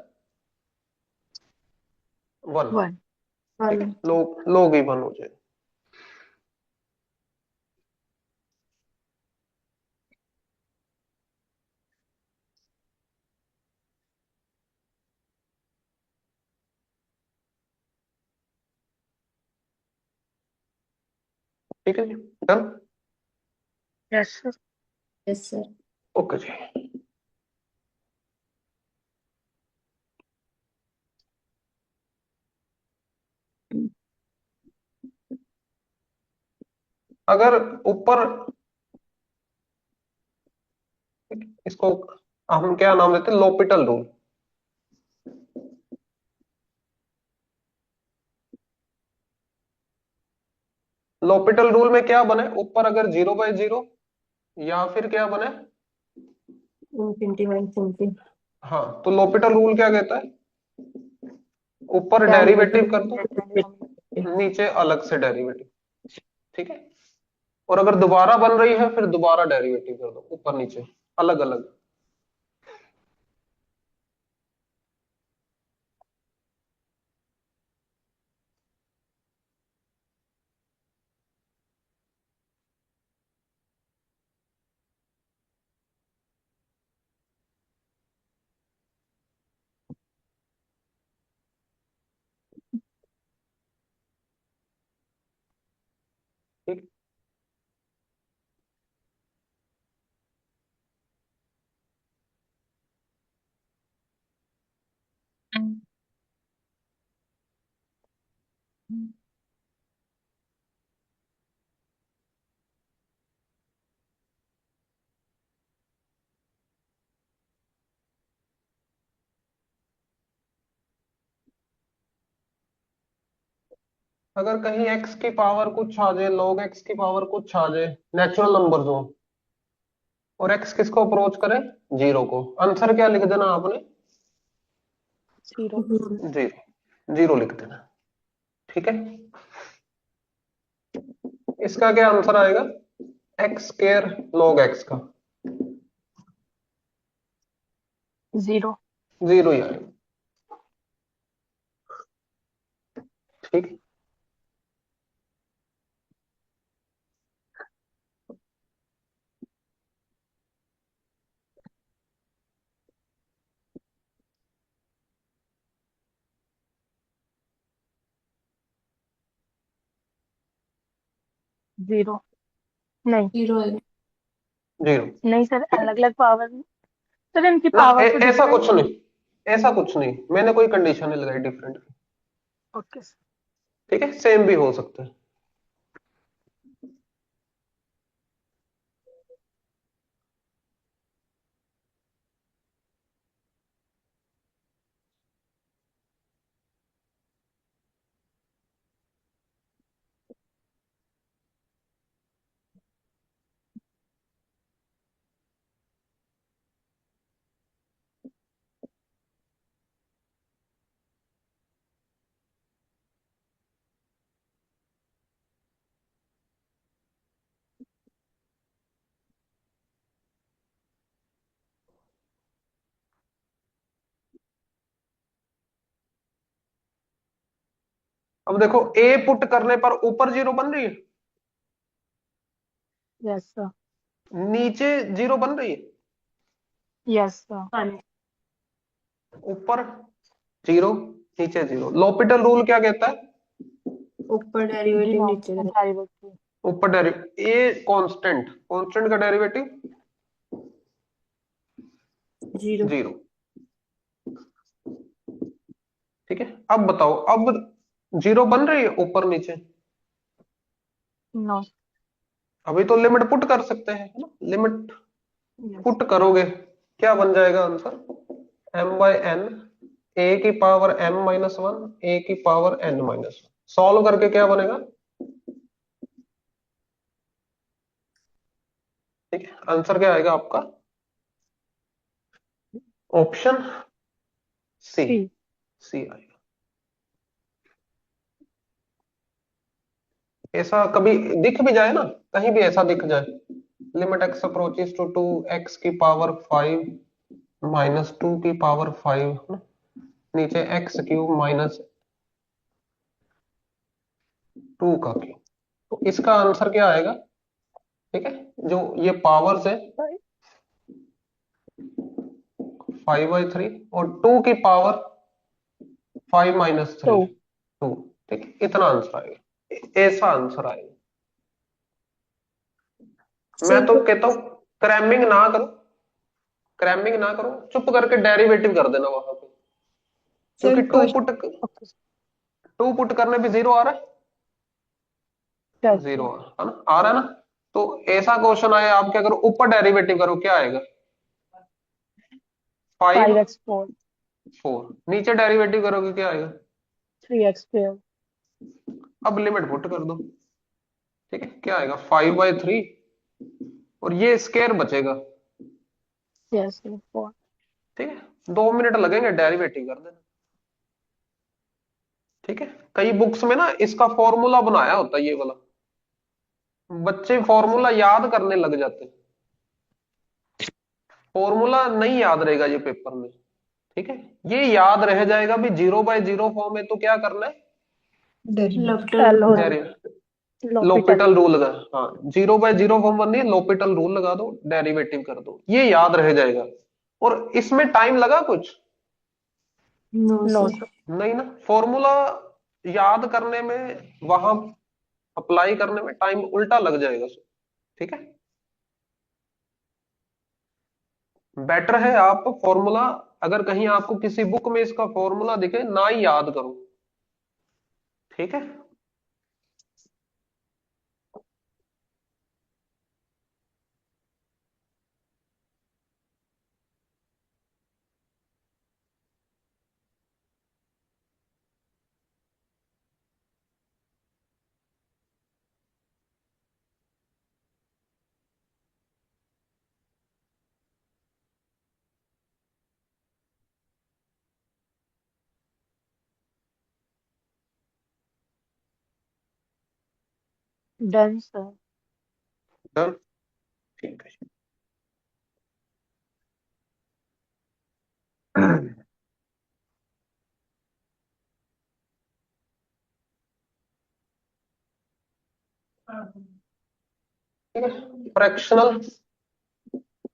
1, 1। ठीक है। log e 1 हो जाएगा, ठीक है जी, done. Yes sir. Yes sir. Okay जी। अगर ऊपर, इसको हम क्या नाम देते हैं? लोपिटल रूल। लोपिटल रूल में क्या बने? ऊपर अगर 0/0, या फिर क्या बने? Infinity by infinity. हाँ, तो लोपिटल रूल क्या कहता है? ऊपर डेरिवेटिव कर दो, डेरिवेटिव। नीचे अलग से डेरिवेटिव। ठीक है। और अगर दोबारा बन रही है फिर दोबारा डेरिवेटिव कर दो, ऊपर नीचे अलग अलग। ठीक, 'अगर कहीं x की पावर कुछ आ जाए, log x की पावर कुछ आ जाए, नेचुरल नंबर्स हो और x किसको अप्रोच करे, 0 को, आंसर क्या लिख देना आपने, 0। 0, 0 लिख देना। ठीक है, इसका क्या आंसर आएगा, x स्क्वायर log x का 0। 0 ही आएगा। ठीक है, 0 नहीं, 0 है। 0 नहीं सर, अलग अलग पावर, सर इनकी ना, पावर तो ऐसा डिफरेंट कुछ है। नहीं, ऐसा कुछ नहीं, मैंने कोई कंडीशन नहीं लगाई डिफरेंट। Okay sir. ठीक है, सेम भी हो सकता है। अब देखो a पुट करने पर ऊपर 0 बन रही है, यस सर। नीचे 0 बन रही है, यस सर। हाँ, ऊपर 0 नीचे 0। l'Hopital रूल क्या कहता है, ऊपर डेरिवेटिव नीचे डेरिवेटिव। ऊपर डेरिवेटिव, ए कांस्टेंट, कांस्टेंट का डेरिवेटिव 0। 0। ठीक है, अब बताओ, अब 0 बन रही है ऊपर नीचे, नो। अभी तो लिमिट पुट कर सकते हैं, है ना, लिमिट यस। पुट करोगे क्या बन जाएगा आंसर, m/n, a की पावर m-1, a की पावर n-1। सॉल्व करके क्या बनेगा, ठीक है, आंसर क्या आएगा आपका, ऑप्शन सी, सी। सी आएगा। ऐसा कभी दिख भी जाए ना, कहीं भी ऐसा दिख जाए, limit x approaches to 2x की पावर 5 माइनस 2 की पावर 5, नीचे x³ माइनस 2 का क्यूब, तो इसका आंसर क्या आएगा। ठीक है, जो ये पावर्स है 5/3 और 2 की पावर 5-3, 2। ठीक है, इतना आंसर आएगा, ऐसा आंसर आएगा। मैं सर तो कहता हूं क्रैमिंग ना करो, क्रैमिंग ना करो, चुप करके डेरिवेटिव कर देना वहां पे, क्योंकि सर क्वेश्चन 2 पुट करने पे 0 आ रहा है, यस 0 सर। है ना, आ रहा है ना। तो ऐसा क्वेश्चन आया, आप क्या करो, ऊपर डेरिवेटिव करो, क्या आएगा, 5 5x4। 4, नीचे डेरिवेटिव करोगे क्या आएगा, 3x2। अब लिमिट पुट कर दो। ठीक है, क्या आएगा, 5/3, और ये स्क्वायर बचेगा। Yes sir, 4। ठीक है, 2 मिनट लगेंगे, डेरिवेटिव कर देना। ठीक है, कई बुक्स में ना इसका फॉर्मूला बनाया होता है ये वाला, बच्चे फॉर्मूला याद करने लग जाते हैं, फॉर्मूला नहीं याद रहेगा ये पेपर में। ठीक है, ये याद रह जाएगा भी 0/0 फॉर्म है तो क्या करना है, लॉपिटल LO लोपिटल l'hopital रूल लगा। हाँ, 0/0 फॉर्म बननी है, लोपिटल रूल लगा दो, डेरिवेटिव कर दो, ये याद रह जाएगा। और इसमें टाइम लगा कुछ नो no सर। sir नहीं ना, फॉर्मूला याद करने में, वहां अप्लाई करने में टाइम उल्टा लग जाएगा। ठीक है, बेटर है आप फॉर्मूला, अगर कहीं आपको किसी बुक में इसका फॉर्मूला दिखे ना ही याद करो। ठीक है, done sir डन। ठीक है, fractional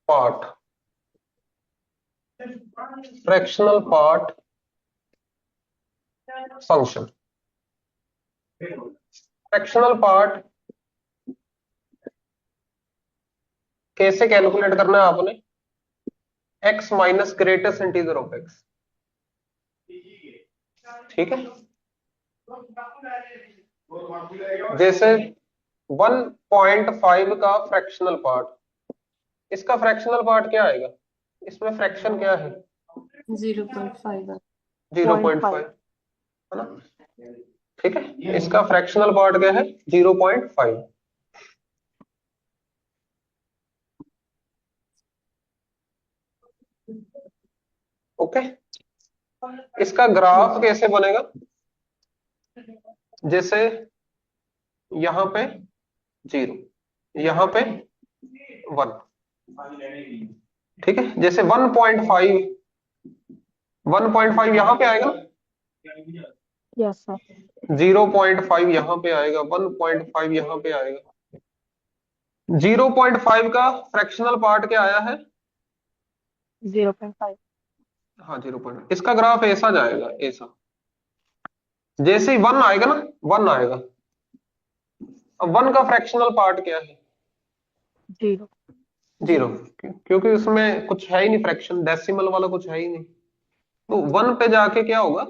part, fractional part function. Fractional part कैसे कैलकुलेट करना है आपने, x minus greatest integer of x। ठीक है, जैसे 1.5 का फ्रैक्शनल पार्ट, इसका फ्रैक्शनल पार्ट क्या आएगा, इसमें फ्रैक्शन क्या है, 0.5 0.5 है ना। ठीक है, इसका फ्रैक्शनल पार्ट क्या है, 0.5। ओके, इसका ग्राफ कैसे बनेगा, जैसे यहां पे 0, यहां पे 1। ठीक है, जैसे 1.5 यहां पे आएगा, yes sir 0.5 यहां पे आएगा, 1.5 यहां पे आएगा। 0.5 का फ्रैक्शनल पार्ट क्या आया है, 0.5 हाँ 0. इसका ग्राफ ऐसा जाएगा, ऐसा। जैसे ही 1 आएगा ना, 1 आएगा। अब 1 का फ्रैक्शनल पार्ट क्या है, 0 0, क्योंकि उसमें कुछ है ही नहीं, फ्रैक्शन डेसिमल वाला कुछ है ही नहीं। तो 1 पे जाके क्या होगा,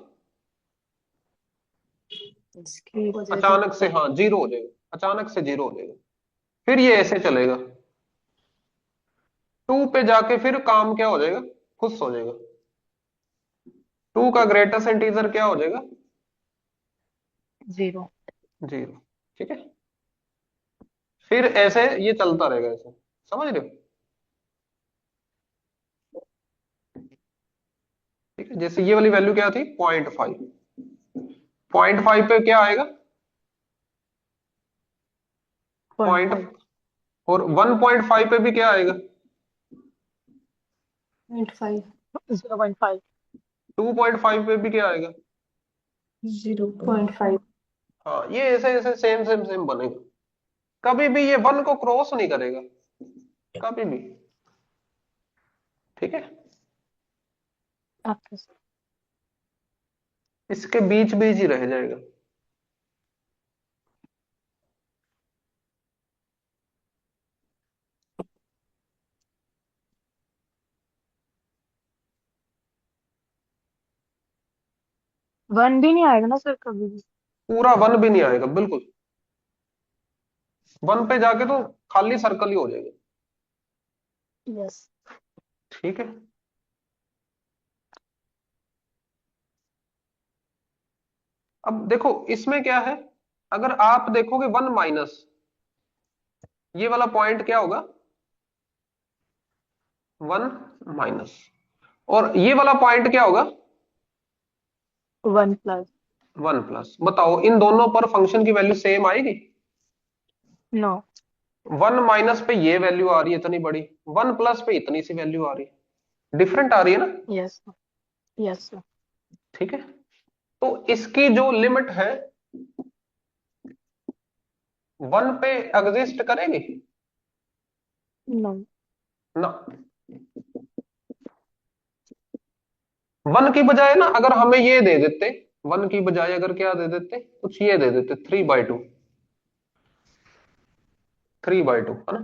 अचानक से, हाँ 0 हो जाएगा, अचानक से 0 हो जाएगा। फिर ये ऐसे चलेगा, 2 पे जाके फिर काम क्या हो जाएगा, खुश हो जाएगा। 2 का ग्रेटेस्ट इंटीजर क्या हो जाएगा, 0 0। ठीक है, फिर ऐसे ये चलता रहेगा, ऐसे, समझ रहे हो। ठीक है, जैसे ये वाली वैल्यू क्या थी, 0.5, 0.5 पे क्या आएगा, 0.5 पॉइंट, और 1.5 पे भी क्या आएगा, 0.5 0.5 2.5 पे भी क्या आएगा। 0.5 हाँ, ये ऐसे ऐसे सेम सेम सेम बनेगा, कभी भी ये 1 को क्रॉस नहीं करेगा, कभी भी। ठीक है, okay sir इसके बीच बीच ही रह जाएगा। वन भी नहीं आएगा ना सर कभी भी पूरा 1 भी नहीं आएगा, बिल्कुल। 1 पे जाके तो खाली सर्कल ही हो जाएगा। yes ठीक है, अब देखो इसमें क्या है, अगर आप देखोगे 1 माइनस, ये वाला पॉइंट क्या होगा, 1 माइनस, और ये वाला पॉइंट क्या होगा, 1 प्लस 1 प्लस। बताओ इन दोनों पर फंक्शन की वैल्यू सेम आएगी, नो। 1 माइनस पे ये वैल्यू आ रही है इतनी बड़ी, 1 प्लस पे इतनी सी वैल्यू आ रही है, डिफरेंट आ रही है ना। यस। Yes sir. ठीक है, तो इसकी जो लिमिट है 1 पे एग्जिस्ट करेगी नो। ना। 1 की बजाय ना अगर हमें ये दे देते, 1 की बजाय अगर क्या दे देते, कुछ ये दे देते, 3/2, 3/2 है ना।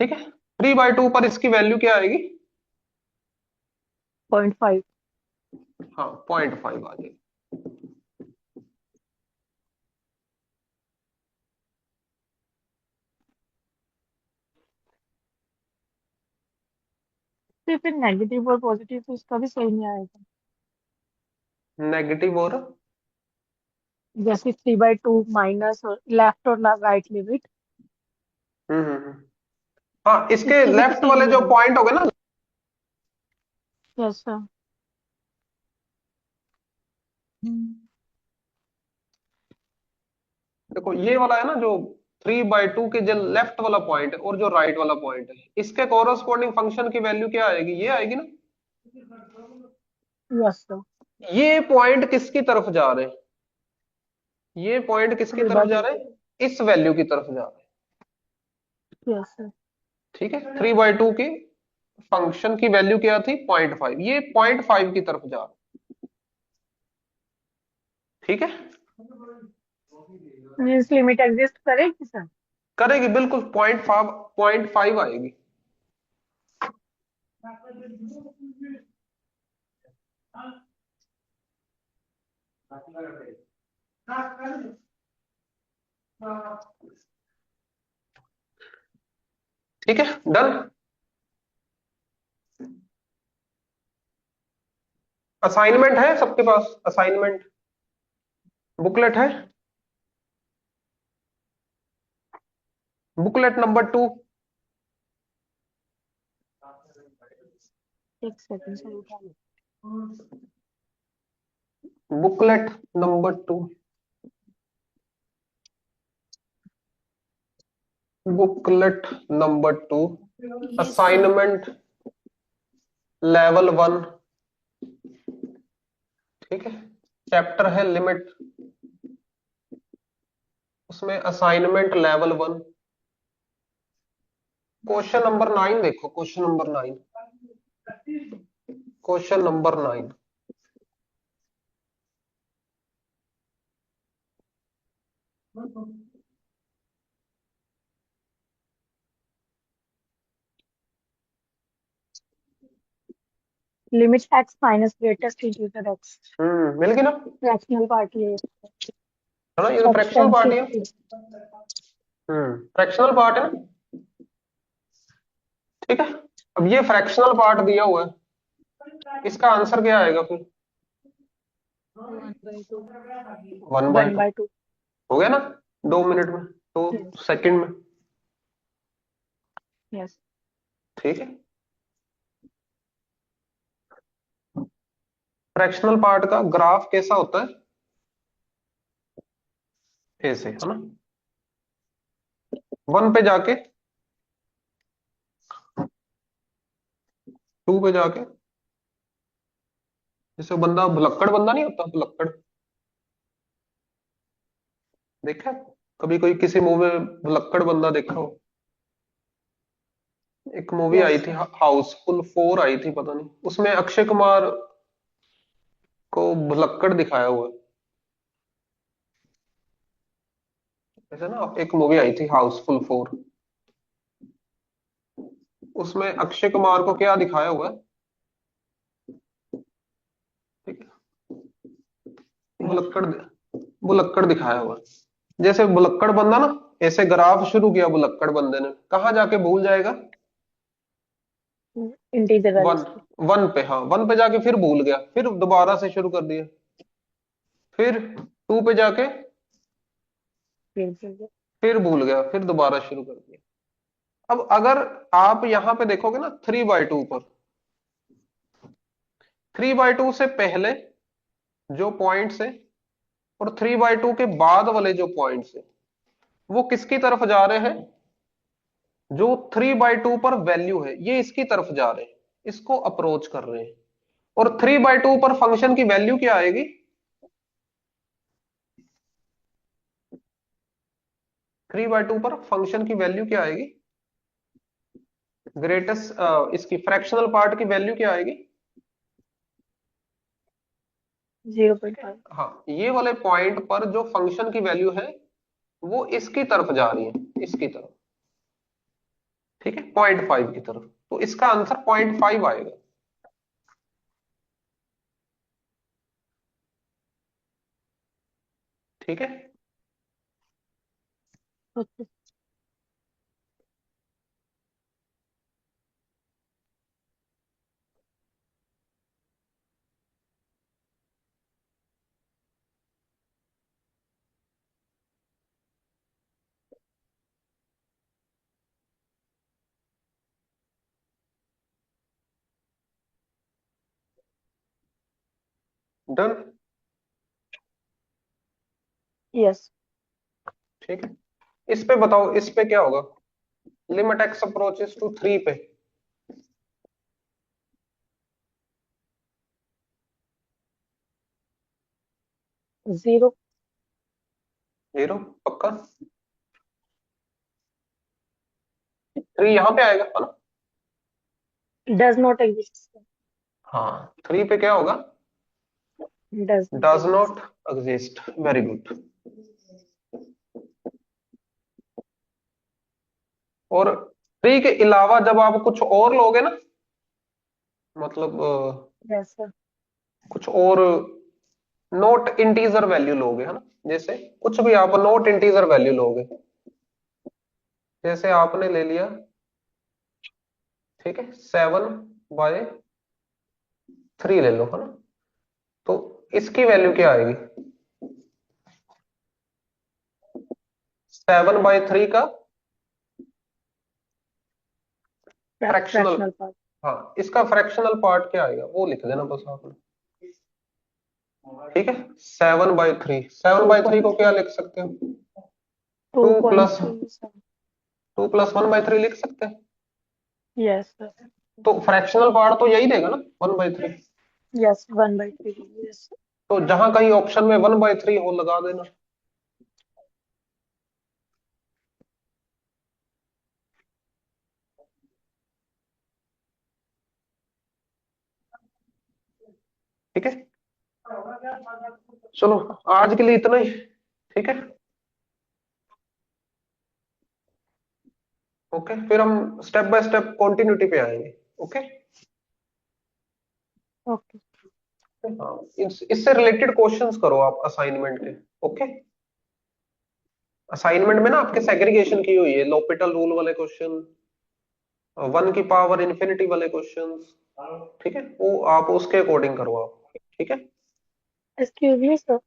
ठीक है, 3/2 पर इसकी वैल्यू क्या आएगी? 0.5। हाँ 0.5 आ जाएगी। फिर नेगेटिव और पॉजिटिव तो इसका भी सही नहीं आएगा। नेगेटिव और जैसे 3/2 माइनस और लेफ्ट और राइट लिमिट, हाँ इसके इसकी भी तो लेफ्ट सेम वाले नहीं जो आएगी। पॉइंट हो गए ना, यस सर। देखो ये वाला है ना जो 3/2 के जो लेफ्ट वाला पॉइंट है और जो राइट वाला पॉइंट है, इसके कोरस्पॉन्डिंग फंक्शन की वैल्यू क्या आएगी? ये आएगी ना। Yes sir. ये पॉइंट किसकी तरफ जा रहे हैं? ये पॉइंट किसकी तरफ जा 3/2। रहे हैं? इस वैल्यू की तरफ जा रहे हैं। Yes sir. ठीक है, 3/2 की फंक्शन की वैल्यू क्या थी? 0.5, ये 0.5 की तरफ जा रहा है। ठीक है, मीन्स लिमिट एग्जिस्ट करेगी सर। करेगी बिल्कुल, 0.5 आएगी। ठीक है, डन। असाइनमेंट है सबके पास? असाइनमेंट बुकलेट है? Booklet number 2। एक सेकंड सर उठा लो। Booklet number 2, booklet number 2, yes sir. Assignment level 1। ठीक है, चैप्टर है लिमिट, उसमें असाइनमेंट लेवल 1, क्वेश्चन नंबर 9 देखो, question number 9, question number 9। Limit x minus greatest integer x. मिल गई ना, फ्रैक्शनल पार्ट ये है ना, ये तो फ्रैक्शनल पार्ट ही है। एक्सटेंसिव। फ्रैक्शनल पार्ट है ना। ठीक है, अब ये फ्रैक्शनल पार्ट दिया हुआ है, इसका आंसर क्या आएगा फिर? 1/2। 1/2 1/2। हो गया ना, 2 मिनट में, 2 सेकंड में। यस। ठीक है, फ्रैक्शनल पार्ट का ग्राफ कैसा होता है? ऐसे, है ना, 1 पे जाके 2 पे जाके, जैसे बंदा भुलक्कड़ बंदा नहीं होता, भुलक्कड़ देखा है? कभी कोई किसी मूवी में भुलक्कड़ बंदा देखा हो? एक मूवी आई यस थी सर। हाउसफुल 4 आई थी, पता नहीं, उसमें अक्षय कुमार को भुलक्कड़ दिखाया हुआ है। ऐसे ना एक मूवी आई थी हाउसफुल 4, उसमें अक्षय कुमार को क्या दिखाया हुआ है? ठीक है, भुलक्कड़, भुलक्कड़ दिखाया हुआ है। जैसे भुलक्कड़ बंदा ना, ऐसे ग्राफ शुरू किया भुलक्कड़ बंदे ने, कहाँ जाके भूल जाएगा? Integer one, values. 1 पे, हाँ 1 पे जाके फिर भूल गया, फिर दोबारा से शुरू कर दिया, फिर 2 पे जाके फिर फिर भूल गया, फिर दोबारा शुरू कर दिया। अब अगर आप यहां पे देखोगे ना 3/2 पर, 3/2 से पहले जो पॉइंट्स है और 3/2 के बाद वाले जो पॉइंट्स है वो किसकी तरफ जा रहे हैं? जो 3/2 पर वैल्यू है ये इसकी तरफ जा रहे हैं, इसको अप्रोच कर रहे हैं। और 3/2 पर फंक्शन की वैल्यू क्या आएगी? 3/2 पर फंक्शन की वैल्यू क्या आएगी? ग्रेटेस्ट इसकी फ्रैक्शनल पार्ट की वैल्यू क्या आएगी? 0.5। हाँ, ये वाले पॉइंट पर जो फंक्शन की वैल्यू है वो इसकी तरफ जा रही है, इसकी तरफ। ठीक है, 0.5 की तरफ। तो इसका आंसर 0.5 आएगा। ठीक है, ओके। डन। यस। ठीक है, इस पे बताओ, इस पे क्या होगा? लिमिट एक्स अप्रोचेस टू 3 पे 0 0 पक्का? 3 यहाँ पे आएगा है ना? Does not exist. हाँ, 3 पे क्या होगा? Does does not exist. Very good. और 3 के अलावा जब आप कुछ और लोगे ना, मतलब यस सर। कुछ और नॉट इंटीजर वैल्यू लोगे है ना, जैसे कुछ भी आप नॉट इंटीजर वैल्यू लोगे, जैसे आपने ले लिया, ठीक है, 7/3 ले लो है ना, तो इसकी वैल्यू क्या आएगी? 7/3 का फ्रैक्शनल। Fractional part. हाँ, इसका फ्रैक्शनल पार्ट क्या आएगा वो लिख देना बस आपने। ठीक है, 7/3, 7/3 को क्या लिख सकते हो? 2 प्लस 2.37। 1/3 लिख सकते हैं। Yes sir. तो फ्रैक्शनल पार्ट तो यही देगा ना, 1/3। यस 1/3। यस। तो जहां कहीं ऑप्शन में 1/3 हो लगा देना। ठीक है, चलो आज के लिए इतना ही। ठीक है, ओके, फिर हम स्टेप बाय स्टेप कंटिन्यूटी पे आएंगे। Okay, okay. हाँ, इससे रिलेटेड क्वेश्चंस करो आप असाइनमेंट के। ओके, असाइनमेंट में ना आपके सेग्रीगेशन की हुई है, लॉपिटल रूल वाले क्वेश्चन, 1 की पावर इंफिनिटी वाले क्वेश्चंस। ठीक है, वो आप उसके अकॉर्डिंग करो आप। ठीक है, एक्सक्यूज मी सर।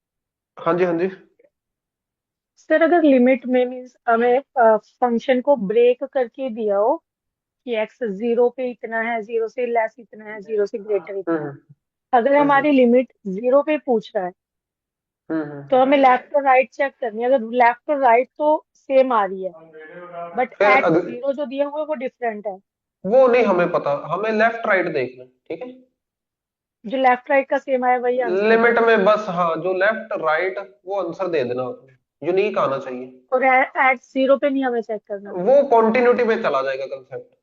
हाँ जी, हाँ जी। सर अगर लिमिट में मीन्स हमें फंक्शन को ब्रेक करके दिया हो कि एक्स 0 पे इतना है, 0 से लेस इतना है, 0 से ग्रेटर इतना है, हम्म अगर हम्म हमारी लिमिट 0 पे पूछ रहा है तो हमें लेफ्ट और राइट चेक करनी है। अगर लेफ्ट और राइट तो सेम आ रही है बट फिर एट 0 जो दिया हुआ है वो डिफरेंट है। वो नहीं हमें पता, हमें लेफ्ट राइट देखना। ठीक है, जो लेफ्ट राइट का सेम आया वही आंसर है। लिमिट में बस, हाँ, जो लेफ्ट राइट वो आंसर दे देना आपने, यूनिक आना चाहिए। और एट 0 पे नहीं हमें चेक करना। वो कॉन्टिन्यूटी में चला जाएगा कंसेप्ट।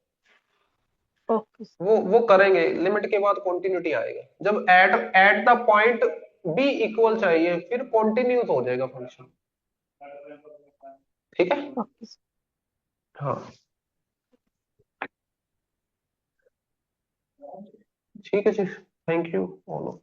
ओके। वो करेंगे, लिमिट के बाद कॉन्टिन्यूटी आएगा, जब at at the point be equal चाहिए फिर कॉन्टिन्यूस हो जाएगा फंक्शन। ठीक है, ओके। हाँ, ठीक है जी, थैंक यू ऑल।